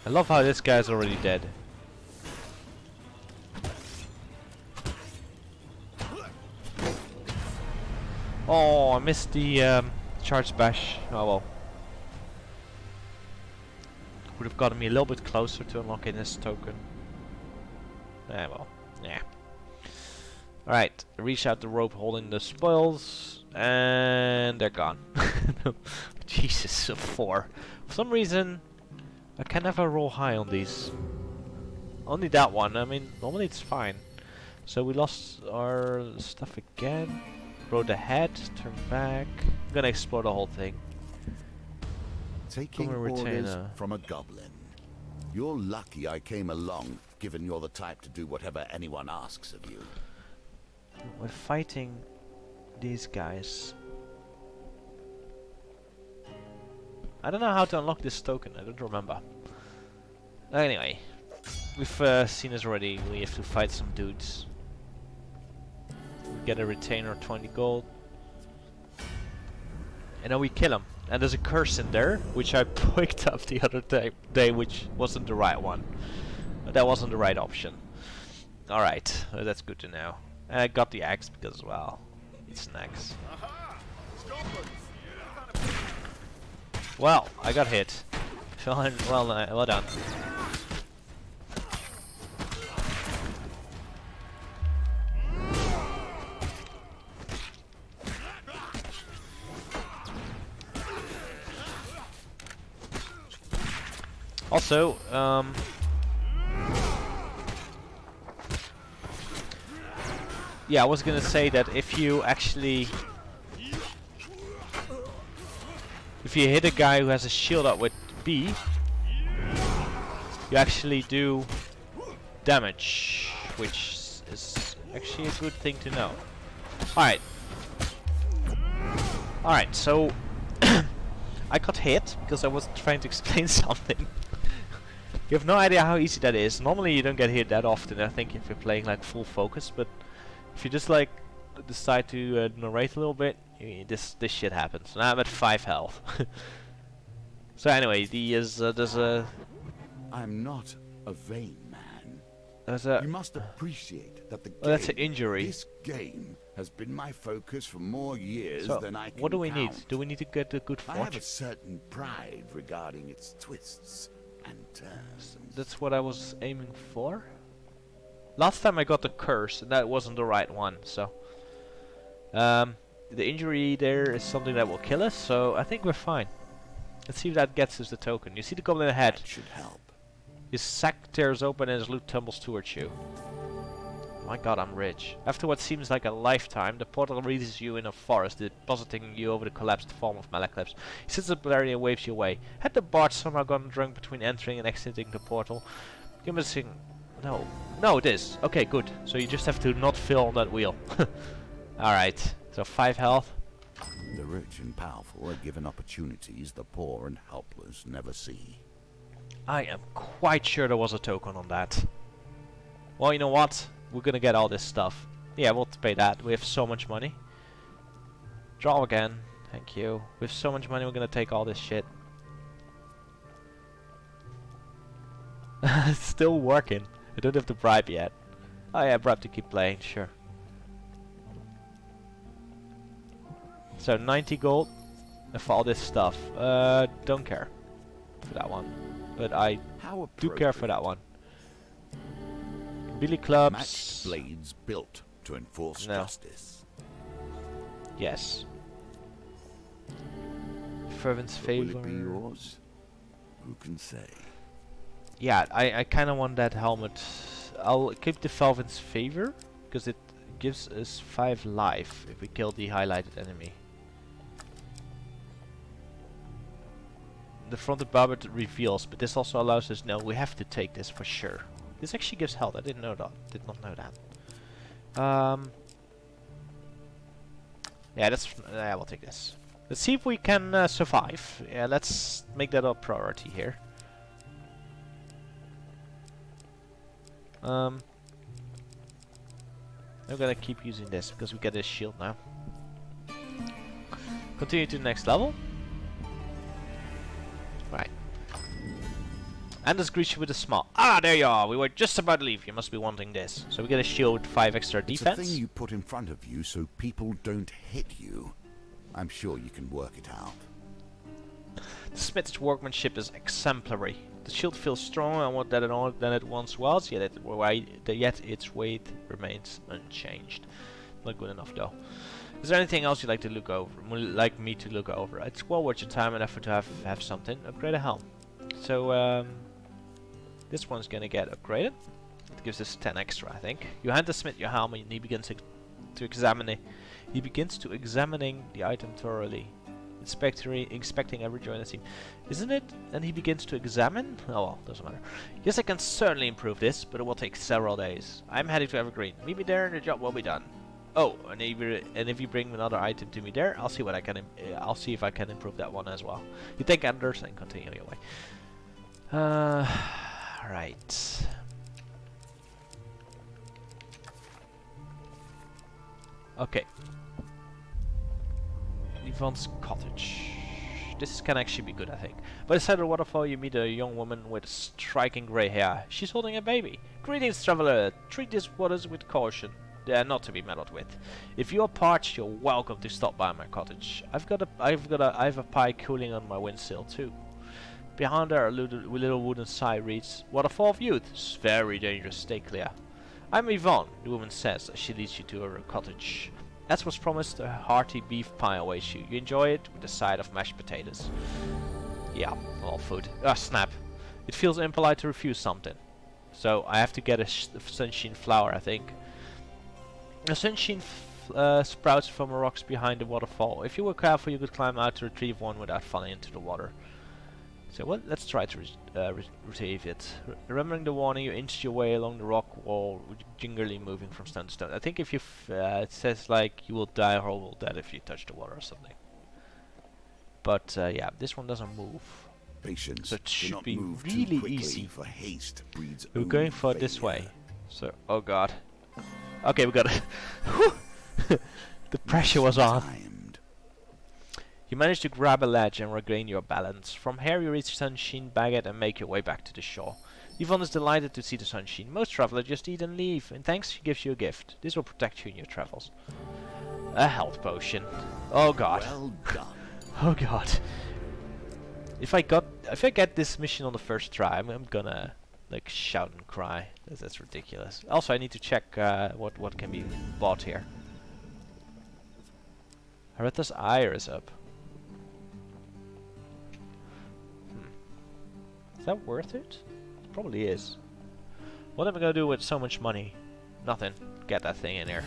I love how this guy's already dead. Oh, I missed the charge bash. Oh well. Would have gotten me a little bit closer to unlocking this token. Yeah, well, yeah. Alright, reach out the rope holding the spoils, and they're gone. Jesus, a 4. For some reason, I can never roll high on these. Only that one, I mean, normally it's fine. So we lost our stuff again. Road ahead, turn back. I'm gonna explore the whole thing. Taking orders from a goblin. You're lucky I came along, given you're the type to do whatever anyone asks of you. We're fighting these guys. I don't know how to unlock this token, I don't remember. Anyway, we've seen this already. We have to fight some dudes. We get a retainer, 20 gold. And then we kill him. And there's a curse in there, which I picked up the other day, which wasn't the right one. That wasn't the right option. Alright, that's good to know. And I got the axe because, well, it's snacks. Well, I got hit. Well done. Also, yeah, I was gonna say that if you hit a guy who has a shield up with B, you actually do damage, which is actually a good thing to know. Alright. Alright, so I got hit because I was trying to explain something. You have no idea how easy that is. Normally you don't get hit that often, I think, if you're playing like full focus, but if you just like decide to narrate a little bit, this shit happens. Now I'm at 5 health. So anyway, there's a... I'm not a vain man. There's a... You must appreciate that the game, that's an injury. This game has been my focus for more years So than I can what do we need? count. Do we need to get a good I have a fortune? certain pride regarding its twists and turns. That's what I was aiming for. Last time I got the curse, and that wasn't the right one, so... the injury there is something that will kill us, so I think we're fine. Let's see if that gets us the token. You see the goblin ahead. That should help. His sack tears open and his loot tumbles towards you. My god, I'm rich. After what seems like a lifetime, the portal releases you in a forest, depositing you over the collapsed form of Malaclips. He sits up there and waves you away. Had the bard somehow gotten drunk between entering and exiting the portal? Give me a sing. No. No, it is. Okay, good. So you just have to not fill on that wheel. Alright. So 5 health. The rich and powerful are given opportunities the poor and helpless never see. I am quite sure there was a token on that. Well, you know what? We're gonna get all this stuff. Yeah, we'll pay that. We have so much money. Draw again. Thank you. We have so much money, we're gonna take all this shit. It's still working. I don't have to bribe yet. Oh yeah, bribe to keep playing, sure. So 90 gold for all this stuff. Don't care for that one, but I do care for that one. Billy clubs. Matched blades built to enforce justice. Yes. Fervent's favor. Will it be yours? Who can say? Yeah, I kind of want that helmet. I'll keep the Fervent's favor because it gives us 5 life if we kill the highlighted enemy. The fronted barber reveals, but this also allows us to know we have to take this for sure. This actually gives health. I didn't know that. Did not know that. Yeah, that's. Yeah, we'll take this. Let's see if we can survive. Yeah, let's make that our priority here. I'm gonna keep using this because we get this shield now. Continue to the next level. Right. Anders greets you with a smile. Ah, there you are. We were just about to leave. You must be wanting this. So we get a shield with 5 extra defense. It's a thing you put in front of you so people don't hit you. I'm sure you can work it out. The smith's workmanship is exemplary. The shield feels stronger than it once was, yet its weight remains unchanged. Not good enough though. Is there anything else you'd like to look over? Like me to look over? It's well worth your time and effort to have something. Upgrade a helm. So this one's gonna get upgraded. It gives us 10 extra, I think. You hand the smith your helm and he begins to examine it. He begins to examining the item thoroughly. Inspecting every joint and seam. Isn't it? And he begins to examine? Oh well, doesn't matter. Yes, I can certainly improve this, but it will take several days. I'm heading to Evergreen. Meet me there and the job will be done. Oh, and if you bring another item to me there, I'll see what I can. I'll see if I can improve that one as well. You take others and continue your way. Right. Okay. Yvonne's cottage. This can actually be good, I think. By the side of the waterfall, you meet a young woman with striking grey hair. She's holding a baby. Greetings, traveler. Treat these waters with caution. They are not to be meddled with. If you are parched, you're welcome to stop by my cottage. I have a pie cooling on my windsill too. Behind her, a little wooden sign reads, "Waterfall of Youth. It's very dangerous. Stay clear." I'm Yvonne, the woman says as she leads you to her cottage. As was promised, a hearty beef pie awaits you. You enjoy it with a side of mashed potatoes. Yeah, all food. Ah, snap. It feels impolite to refuse something. So I have to get a sunshine flower, I think. A sunshine sprouts from the rocks behind the waterfall. If you were careful, you could climb out to retrieve one without falling into the water. So well, let's try to retrieve it. Remembering the warning, you inch your way along the rock wall, gingerly moving from stone to stone. I think if you it says like you will die horrible death if you touch the water or something. But yeah, this one doesn't move. Patience. So it should not be move really too easy. For haste breeds We're only going for it this failure. way. So, oh god. Okay, we got it. The pressure was on. Timed. You manage to grab a ledge and regain your balance. From here you reach Sunshine Baguette and make your way back to the shore. Yvonne is delighted to see the sunshine. Most travelers just eat and leave. In thanks, she gives you a gift. This will protect you in your travels. A health potion. Oh god. Well done. Oh god. If I get this mission on the first try, I'm gonna like shout and cry. That's ridiculous. Also, I need to check what can be bought here. Hareta's ire is up. Is that worth it? It probably is. What am I gonna do with so much money? Nothing. Get that thing in here.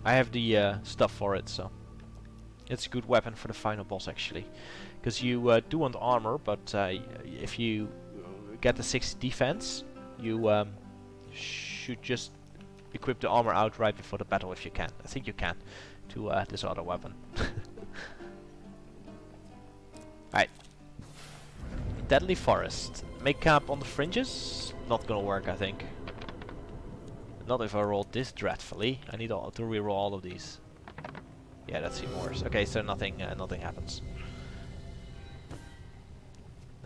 I have the stuff for it, so it's a good weapon for the final boss actually. Because you do want armor, but if you get the 6 defense, you should just equip the armor out right before the battle if you can. I think you can to this other weapon. Alright. Deadly Forest. Make camp on the fringes? Not gonna work, I think. Not if I roll this dreadfully. I need to reroll all of these. Yeah, that's even worse. Okay, so nothing happens.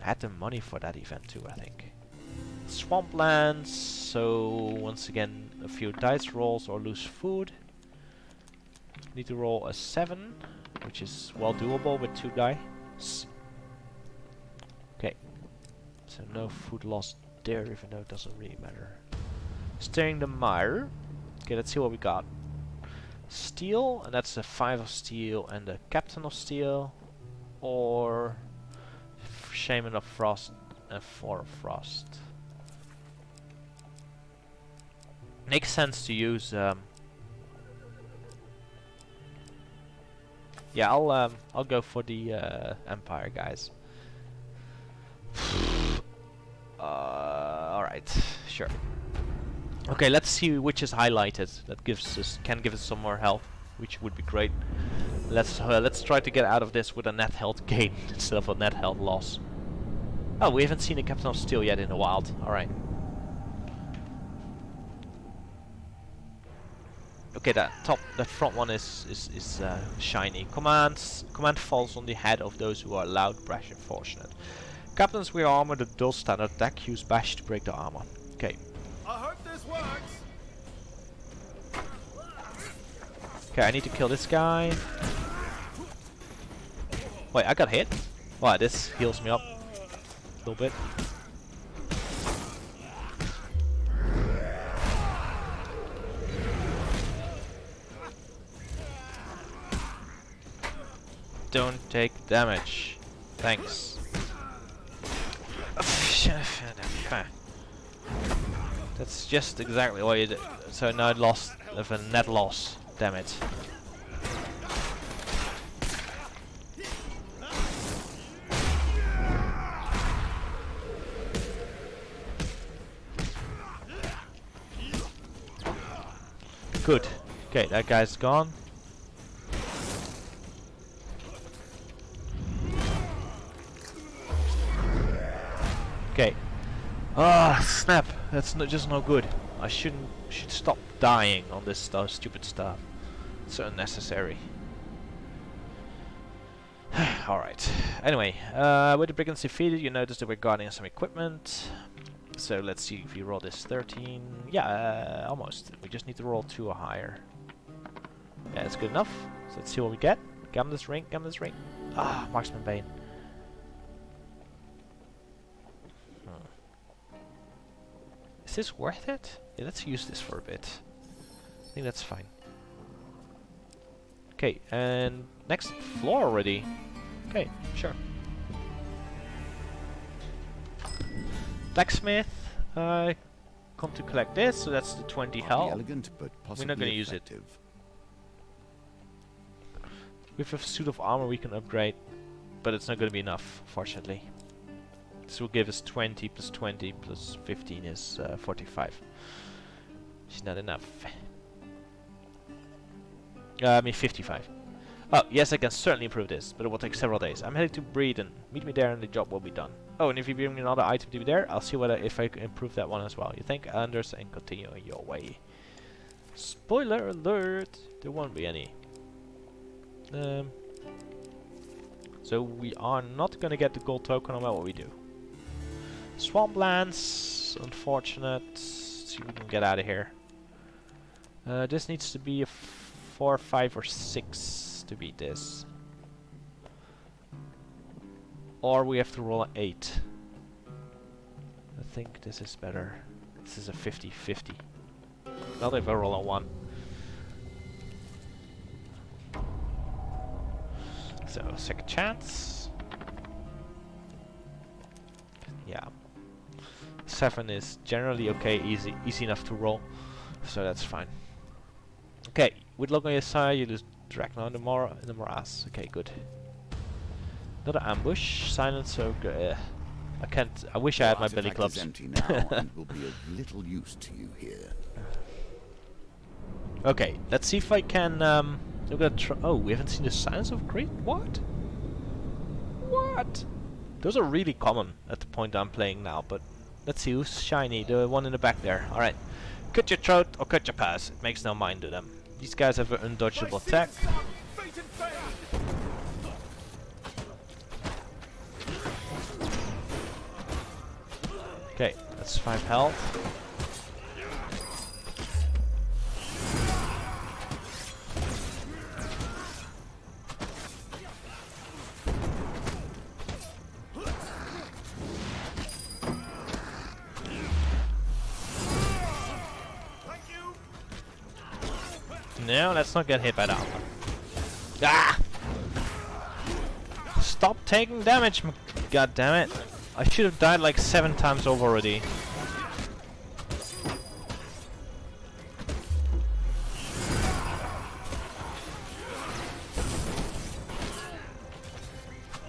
I had the money for that event too, I think. Swamplands, so once again a few dice rolls or lose food. Need to roll a 7, which is well doable with 2 dice. Okay, so no food loss there, even though it doesn't really matter. Stirring the mire. Okay, let's see what we got. Steel, and that's a 5 of steel and a captain of steel, or shaman of frost and 4 of frost. Makes sense to use. Yeah, I'll go for the Empire guys. All right, sure. Okay, let's see which is highlighted. That can give us some more health, which would be great. Let's try to get out of this with a net health gain instead of a net health loss. Oh, we haven't seen a Captain of Steel yet in the wild. All right. Okay, that front one is shiny. Command falls on the head of those who are loud, brash, and fortunate. Captains wear armor that dull standard attack. Use bash to break the armor. Okay. I hope this works. Okay, I need to kill this guy. Wait, I got hit? Wow, this heals me up a little bit. Don't take damage. Thanks. That's just exactly what you did. So now I lost of a net loss. Damn it. Good. Okay, that guy's gone. Okay. Ah, snap! That's just no good. I should stop dying on this stupid stuff. It's so unnecessary. Alright. Anyway, with the brigands defeated, you notice that we're guarding some equipment. So let's see if we roll this 13. Yeah, almost. We just need to roll 2 or higher. Yeah, that's good enough. So let's see what we get. Gambler's ring, Gambler's ring. Ah, Marksman Bane. Is this worth it? Yeah, let's use this for a bit. I think that's fine. Okay, and next floor already. Okay, sure. Blacksmith, come to collect this, so that's the 20 health. Elegant, but we're not going to use it. With a suit of armor we can upgrade, but it's not going to be enough, fortunately. This will give us 20 plus 20 plus 15 is 45. It's not enough. I mean 55. Oh, yes, I can certainly improve this, but it will take several days. I'm heading to Breeden. Meet me there and the job will be done. Oh, and if you bring me another item to be there, I'll see if I can improve that one as well. You think, Anders, and continue your way. Spoiler alert! There won't be any. So we are not gonna get the gold token no matter what we do. Swamplands, unfortunate. Let's see if we can get out of here. This needs to be a 4, 5, or 6 to beat this. Or we have to roll an 8. I think this is better. This is a 50-50. Not if I roll a 1. So, second chance. Yeah. 7 is generally okay, easy enough to roll. So that's fine. Okay, with luck on your side, you lose Dracna in the morass. Okay, good. Another ambush. Silence. So I can't. I wish I had my belly clubs. Is empty now and will be of little use to you here. Okay, let's see if I can. Oh, we haven't seen the signs of great. What? What? Those are really common at the point I'm playing now. But let's see who's shiny. The one in the back there. All right. Cut your throat or cut your pass. It makes no mind to them. These guys have an undodgeable attack. Okay, that's 5 health. No, let's not get hit by that one. Ah! Stop taking damage, god damn it. I should have died like 7 times over already.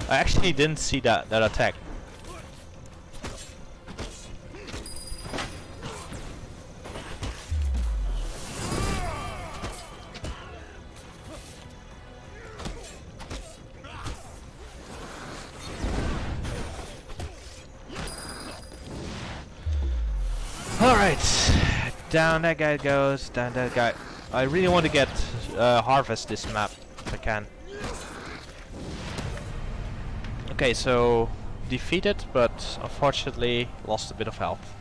I actually didn't see that attack. Alright, down that guy goes, down that guy. I really want to get harvest this map if I can. Okay, so defeated, but unfortunately lost a bit of health.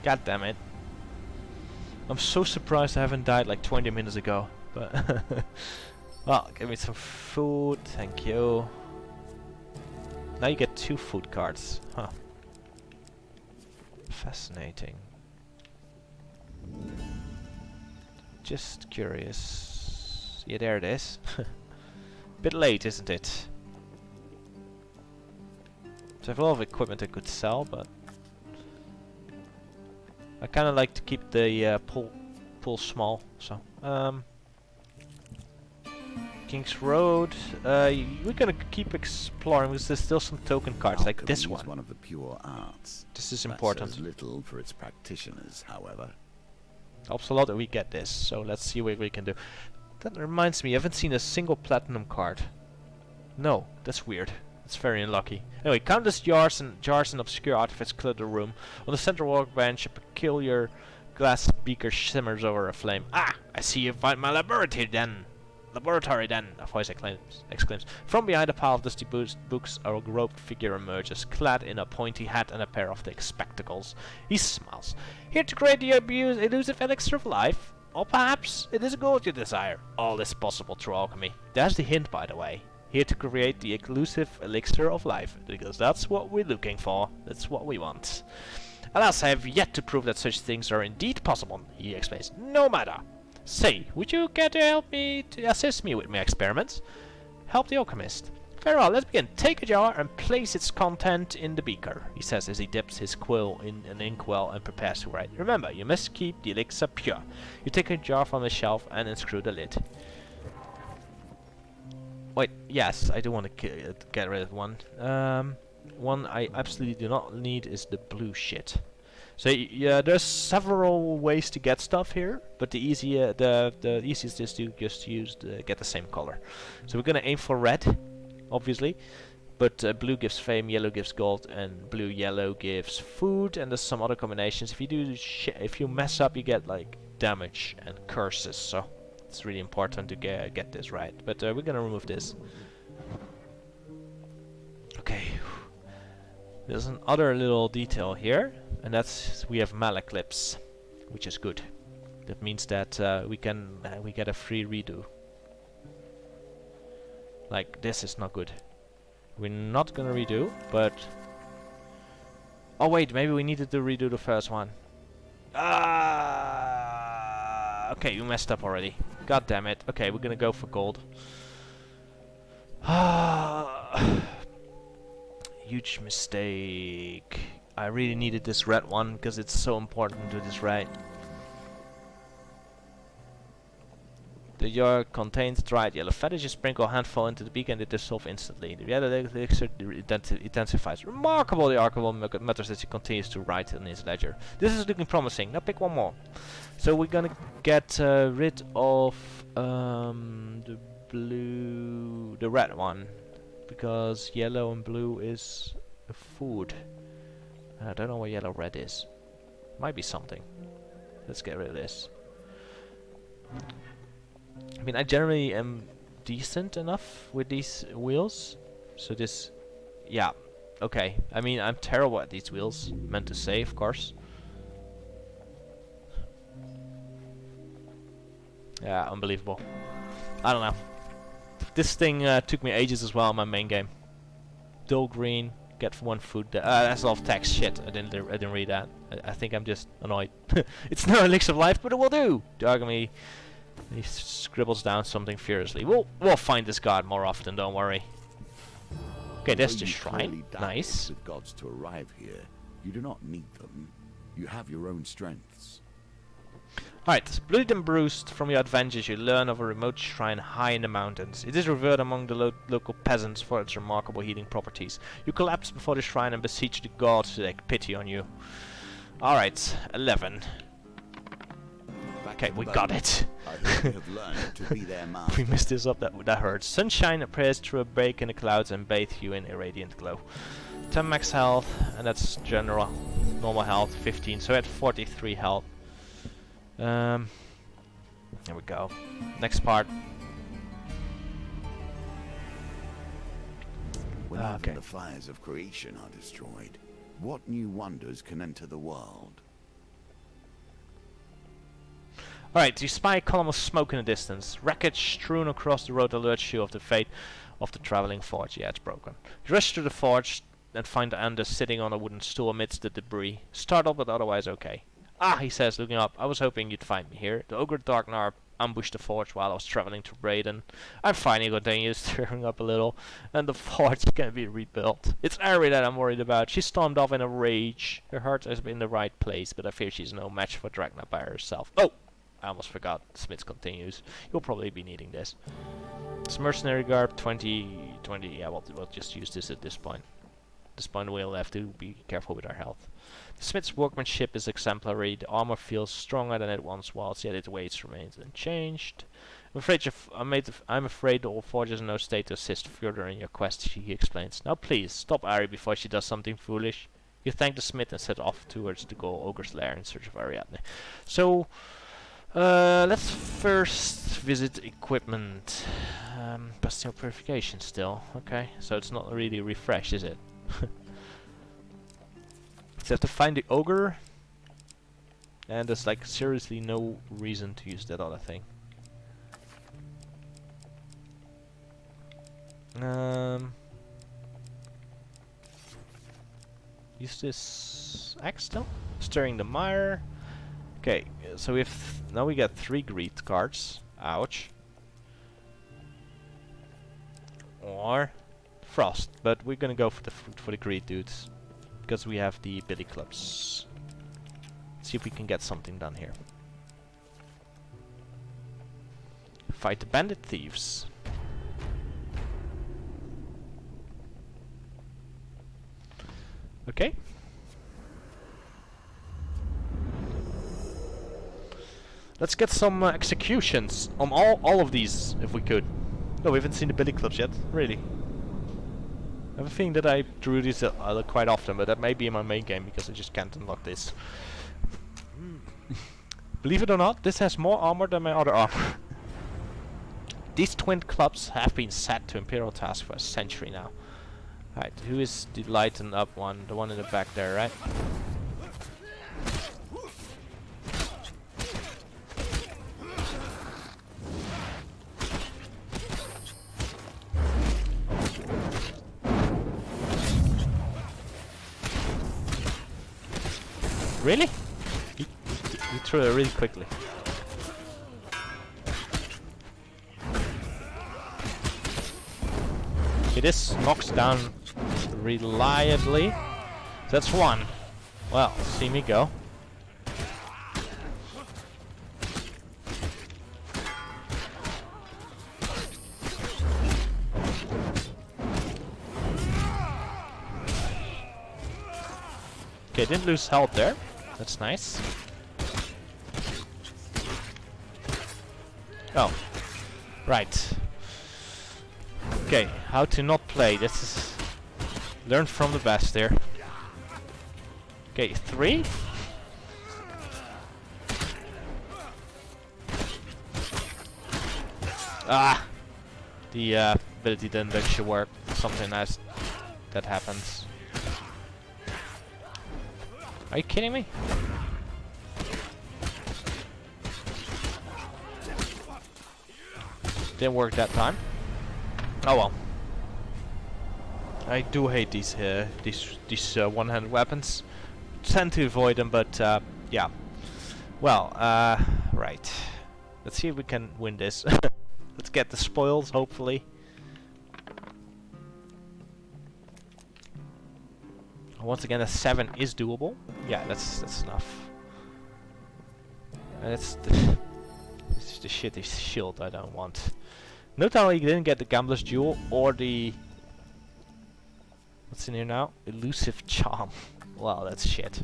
God damn it. I'm so surprised I haven't died like 20 minutes ago. But well, give me some food, thank you. Now you get 2 food cards. Huh. Fascinating. Just curious. Yeah, there it is. Bit late, isn't it? So I have a lot of equipment I could sell, but I kind of like to keep the pool small. So, King's Road. We're gonna keep exploring because there's still some token cards like this Alchemy one. is one of the pure arts. This is That important. says little for its practitioners, however. Helps a lot that we get this. So let's see what we can do. That reminds me, I haven't seen a single platinum card. No, that's weird. It's very unlucky. Anyway, countless jars and obscure artifacts clutter the room. On the central workbench, a peculiar glass beaker shimmers over a flame. Ah! I see you find my laboratory then! A voice exclaims. From behind a pile of dusty books, a robed figure emerges, clad in a pointy hat and a pair of thick spectacles. He smiles. Here to create the elusive elixir of life? Or perhaps it is gold you desire. All is possible through alchemy. There's the hint, by the way. Here to create the elusive elixir of life, because that's what we're looking for. That's what we want. Alas, I have yet to prove that such things are indeed possible, he explains. No matter. Say, would you care to help me to assist me with my experiments? Help the alchemist. Very well, let's begin. Take a jar and place its content in the beaker, he says as he dips his quill in an inkwell and prepares to write. Remember, you must keep the elixir pure. You take a jar from the shelf and unscrew the lid. Wait, yes, I do want to get rid of one. One I absolutely do not need is the blue shit. So yeah, there's several ways to get stuff here, but the easiest is to just get the same color. So we're gonna aim for red, obviously, but blue gives fame, yellow gives gold, and yellow gives food. And there's some other combinations. If you mess up, you get like damage and curses. So it's really important to get this right. But we're gonna remove this. Okay. There's another little detail here, and that's we have malaclips, which is good. That means that we get a free redo. Like this is not good. We're not gonna redo, but oh wait, maybe we needed to redo the first one. Ah, okay, you messed up already. God damn it. Okay, we're gonna go for gold. Huge mistake. I really needed this red one because it's so important to this right. The jar contains dried yellow feathers. You sprinkle a handful into the beaker and it dissolves instantly. The yellow elixir intensifies. Remarkable, the archivist mutters as he continues to write in his ledger. This is looking promising. Now pick one more. So we're gonna get rid of the red one. Because yellow and blue is a food. I don't know what yellow red is. Might be something. Let's get rid of this. I mean, I generally am decent enough with these wheels. So this... yeah. Okay. I mean, I'm terrible at these wheels. Meant to say, of course. Yeah, unbelievable. I don't know. This thing took me ages as well in my main game. Dull green, get one food. That's a lot of text. Shit, I didn't read that. I think I'm just annoyed. It's no elixir of life, but it will do. He scribbles down something furiously. We'll find this god more often. Don't worry. Okay, there's the shrine. Nice. With gods to arrive here, you do not need them. You have your own strengths. Alright, bloodied and bruised from your adventures, you learn of a remote shrine high in the mountains. It is revered among the local peasants for its remarkable healing properties. You collapse before the shrine and beseech the gods to take pity on you. Alright, 11. Okay, we got it. I hope you have learned to be their master. We messed this up, that hurts. Sunshine appears through a break in the clouds and bathes you in a radiant glow. 10 max health, and that's general. Normal health, 15, so at 43 health. There we go. Next part. When even the fires of creation are destroyed, what new wonders can enter the world? Alright, you spy a column of smoke in the distance. Wreckage strewn across the road alerts you of the fate of the traveling forge. Yeah, it's broken. You rush to the forge and find Anders sitting on a wooden stool amidst the debris. Startled but otherwise okay. Ah, he says, looking up. I was hoping you'd find me here. The ogre Darknar ambushed the forge while I was traveling to Braden. I'm fine, he continues, stirring up a little, and the forge can be rebuilt. It's Ari that I'm worried about. She stormed off in a rage. Her heart is in the right place, but I fear she's no match for Dragna by herself. Oh! I almost forgot. Smith continues. You'll probably be needing this. It's mercenary garb 20. Yeah, we'll just use this at this point. At this point we'll have to be careful with our health. The smith's workmanship is exemplary. The armor feels stronger than it once was, yet its weight remains unchanged. I'm afraid the old forge is in no state to assist further in your quest, he explains. Now please, stop Ari before she does something foolish. You thank the smith and set off towards the ogre's lair in search of Ariadne. So, let's first visit equipment. Bastille purification still. Okay, so it's not really refreshed, is it? So I have to find the ogre, and there's like seriously no reason to use that other thing. Use this axe still? Stirring the mire. Okay, so now we get 3 greed cards. Ouch. Or frost, but we're gonna go for the greed dudes because we have the billy clubs. Let's see if we can get something done here. Fight the bandit thieves. Okay. Let's get some executions on all of these, if we could. No, we haven't seen the billy clubs yet, really. I have a feeling that I drew these quite often, but that may be in my main game because I just can't unlock this. Believe it or not, this has more armor than my other armor. These twin clubs have been set to Imperial task for a century now. Right, who is the lightened up one? The one in the back there, right? Really? He threw it really quickly. Okay, this knocks down reliably. That's one. Well, see me go. Okay, didn't lose health there. That's nice. Oh. Right. Okay, how to not play. This is... Learn from the best there. Okay, 3. Ah! The ability didn't actually work. Something nice that happens. Are you kidding me? Didn't work that time. Oh well. I do hate these one-handed weapons. Tend to avoid them, but yeah. Well, right. Let's see if we can win this. Let's get the spoils, hopefully. Once again, a 7 is doable. Yeah, that's enough. That's this is the shitty shield I don't want. Note how he didn't get the Gambler's Jewel or the... What's in here now? Elusive Charm. Wow, that's shit.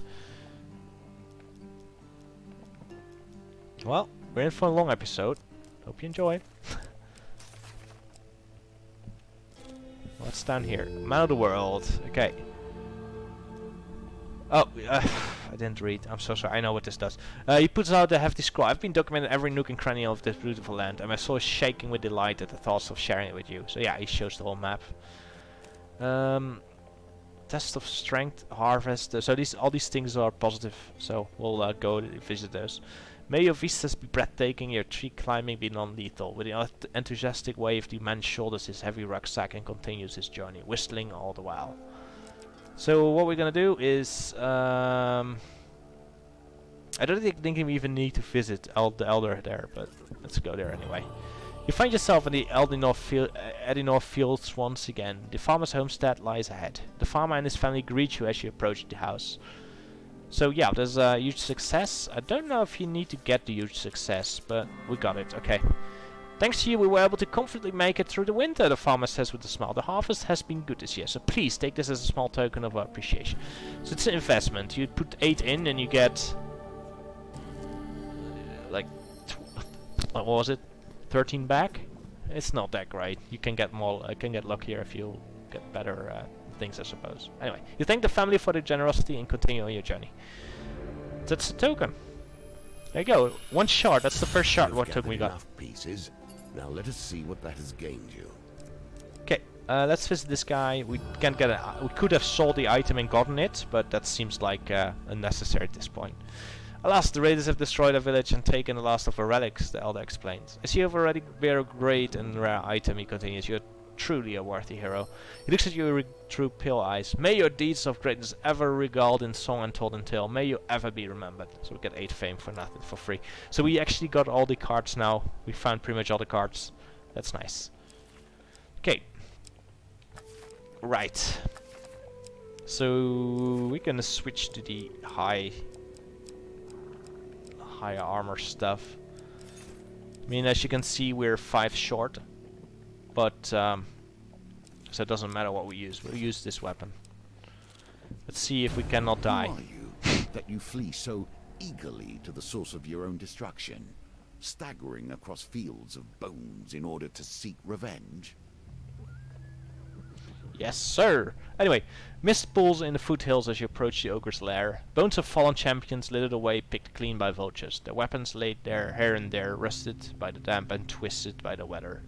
Well, we're in for a long episode. Hope you enjoy. What's down here? Man of the World. Okay. Oh, I didn't read. I'm so sorry. I know what this does. He puts out a hefty scroll. I've been documenting every nook and cranny of this beautiful land, and my soul is shaking with delight at the thoughts of sharing it with you. So yeah, he shows the whole map. Test of strength, harvest. So all these things are positive. So we'll go visit those. May your vistas be breathtaking, your tree climbing be non-lethal. With an enthusiastic wave, the man shoulders his heavy rucksack and continues his journey, whistling all the while. So what we're gonna do is, I don't think we even need to visit the elder there, but let's go there anyway. You find yourself in the Edinor Fields once again. The farmer's homestead lies ahead. The farmer and his family greet you as you approach the house. So yeah, there's a huge success. I don't know if you need to get the huge success, but we got it, okay. Thanks to you, we were able to comfortably make it through the winter, the farmer says with a smile. The harvest has been good this year, so please take this as a small token of our appreciation. So it's an investment. You put 8 in and you get... like... what was it? 13 back? It's not that great. You can get more... can get luckier if you get better... things, I suppose. Anyway, you thank the family for their generosity and continue on your journey. That's the token. There you go. 1 shard. That's the first shard. What token we got? Enough pieces. Now let us see what that has gained you. Okay, let's visit this guy. We can't get we could have sold the item and gotten it, but that seems like unnecessary at this point. Alas, the raiders have destroyed a village and taken the last of our relics, the elder explains. As you have already bear a great and rare item, he continues, you're truly a worthy hero. He looks at you through pale eyes. May your deeds of greatness ever regaled in song and told in tale. May you ever be remembered. So we get 8 fame for nothing, for free. So we actually got all the cards now. We found pretty much all the cards. That's nice. Okay. Right. So we're gonna switch to the high armor stuff. I mean, as you can see, we're 5 short. But, so it doesn't matter what we use. We'll use this weapon. Let's see if we cannot die. Who are you, that you flee so eagerly to the source of your own destruction, staggering across fields of bones in order to seek revenge? Yes, sir! Anyway, mist pools in the foothills as you approach the ogre's lair. Bones of fallen champions littered away, picked clean by vultures. Their weapons laid there, here and there, rusted by the damp and twisted by the weather.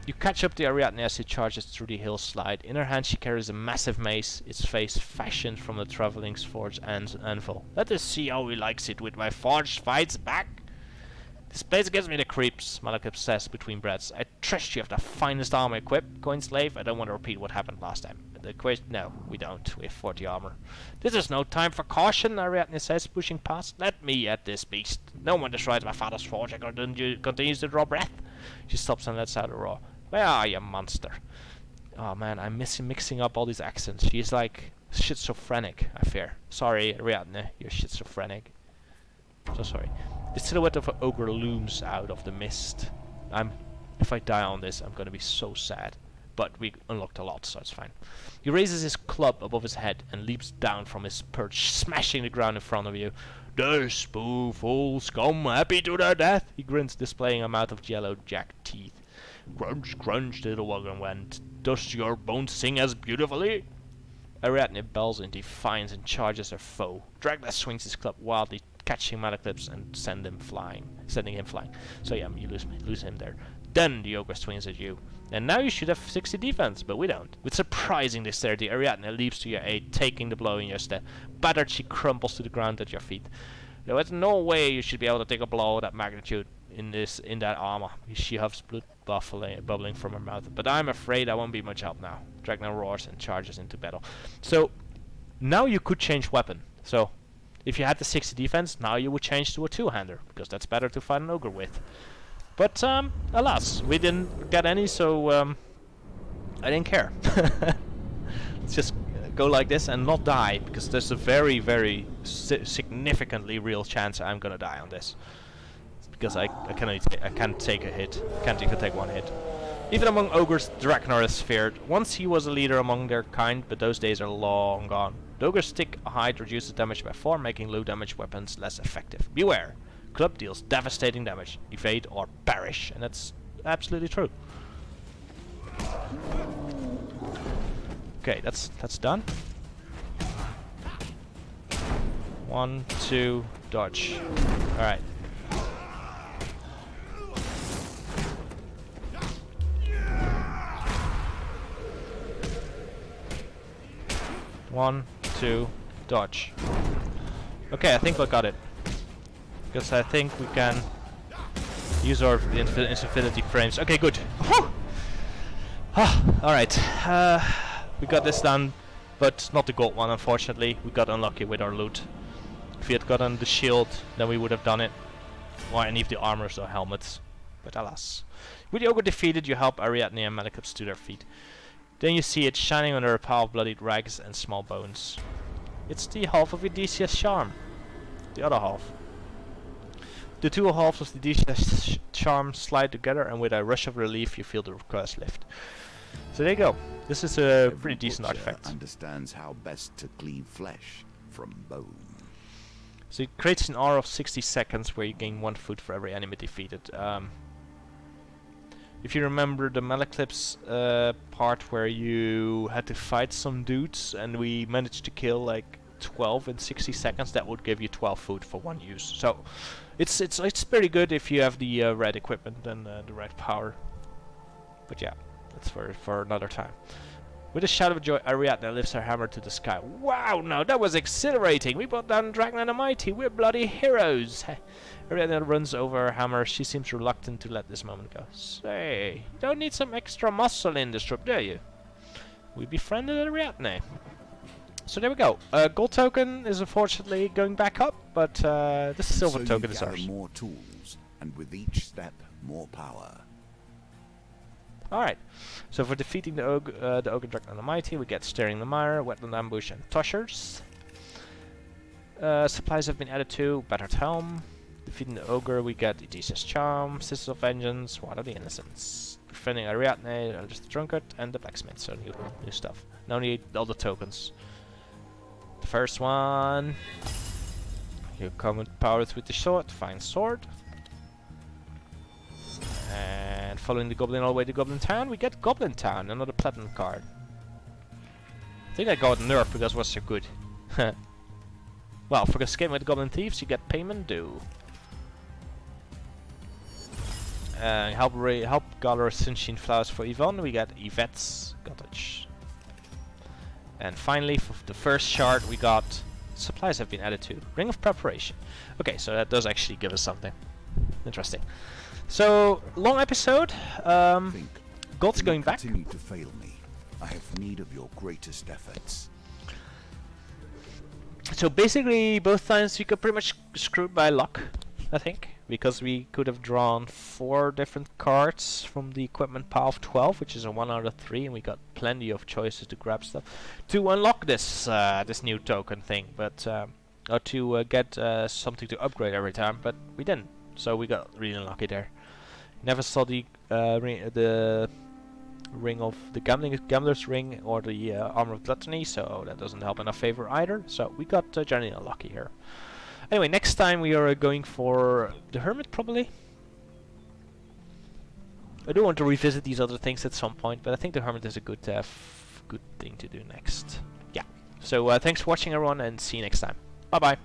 You catch up the Ariadne as she charges through the hillside. In her hand she carries a massive mace, its face fashioned from the traveling's forged anvil. Let us see how he likes it with my forged fights back. This place gives me the creeps, Malakip says between breaths. I trust you have the finest armor equipped, coin slave. I don't want to repeat what happened last time. The question, no, we don't. We have 40 armor. This is no time for caution, Ariadne says, pushing past. Let me at this beast. No one destroys my father's forge and continues to draw breath. She stops and lets out a roar. Where are you, monster? Oh man, I'm mixing up all these accents. She's like schizophrenic, I fear. Sorry, Ariadne, you're schizophrenic. So sorry. The silhouette of an ogre looms out of the mist. If I die on this, I'm gonna be so sad. But we unlocked a lot, so it's fine. He raises his club above his head and leaps down from his perch, smashing the ground in front of you. This spoonful scum, happy to their death, he grins, displaying a mouth of yellow jagged teeth. Crunch, crunch, little wagon went. Does your bones sing as beautifully? Ariadne bells in defiance and charges her foe. Dragna swings his club wildly, catching Malaklips and sending him flying. So yeah, you lose him there. Then the ogre swings at you. And now you should have 60 defense, but we don't. With surprising dexterity, Ariadne leaps to your aid, taking the blow in your stead. Battered, she crumples to the ground at your feet. There was no way you should be able to take a blow of that magnitude in that armor. She huffs blood bubbling from her mouth. But I'm afraid I won't be much help now. Dragna roars and charges into battle. So now you could change weapon. So if you had the 60 defense, now you would change to a 2-hander, because that's better to fight an ogre with. But alas, we didn't get any, so I didn't care. Let's just go like this and not die, because there's a very, very significantly real chance I'm gonna die on this. Because I can't take a hit. Can't even take 1 hit. Even among ogres, Draknar is feared. Once he was a leader among their kind, but those days are long gone. The ogre's stick height reduces damage by 4, making low damage weapons less effective. Beware! Club deals devastating damage. Evade or perish. And that's absolutely true. Okay, that's done. 1, 2, dodge. Alright. One, 2, dodge. Okay, I think we got it. because I think we can use our infinity frames. Okay, good. Alright, we got this done, but not the gold one, unfortunately. We got unlucky with our loot. If we had gotten the shield, then we would have done it. Or any of the armors or helmets. But alas. With the ogre defeated, you help Ariadne and Malekith's to their feet. Then you see it shining under a pile of bloodied rags and small bones. It's the half of Odysseus' charm. The other half. The two halves of the Odysseus' charm slide together, and with a rush of relief you feel the curse lift. So there you go. This is a pretty decent artifact. Understands how best to cleave flesh from bone. So it creates an aura of 60 seconds where you gain 1 food for every enemy defeated. If you remember the Malekith's part where you had to fight some dudes and we managed to kill like 12 in 60 seconds, that would give you 12 food for 1 use. So it's pretty good if you have the right equipment and the right power. But yeah, that's for another time. With a shout of joy, Ariadne lifts her hammer to the sky. Wow, now that was exhilarating! We brought down Dragon and the Mighty, we're bloody heroes! Ariadne runs over her hammer. She seems reluctant to let this moment go. Say, you don't need some extra muscle in this troop, do you? We befriended Ariadne. So there we go. Gold token is unfortunately going back up, but this silver token is ours. More tools, and with each step, more power. Alright, so for defeating the Ogre Dragon and the Mighty, we get Staring the Mire, Wetland Ambush, and Toshers. Supplies have been added to, Battered Helm. Defeating the Ogre, we get Odysseus' Charm, Sisters of Vengeance, Water of the Innocents. Defending Ariadne, just the Drunkard, and the Blacksmith, so new stuff. Now we need all the tokens. The first one, you come with powers with the sword, find sword. And following the goblin all the way to Goblin Town, we get Goblin Town, another platinum card. I think I got nerfed because it was so good. Well, for escaping with the Goblin Thieves, you get payment due. Help gather Sunshine Flowers for Yvonne, we get Yvette's Cottage. And finally, for the first shard, we got supplies have been added to. Ring of Preparation. Okay, so that does actually give us something. Interesting. So, long episode. Gold's going back. Continue to fail me. I have need of your greatest efforts. So basically, both times we got pretty much screwed by luck, I think, because we could have drawn 4 different cards from the equipment pile of 12, which is a 1 out of 3, and we got plenty of choices to grab stuff to unlock this this new token thing, but or to get something to upgrade every time, but we didn't. So we got really unlucky there. Never saw the ring of the gambler's ring or the armor of gluttony, so that doesn't help in our favor either. So we got generally unlucky here. Anyway, next time we are going for the hermit probably. I do want to revisit these other things at some point, but I think the hermit is a good good thing to do next. Yeah. So thanks for watching everyone, and see you next time. Bye bye.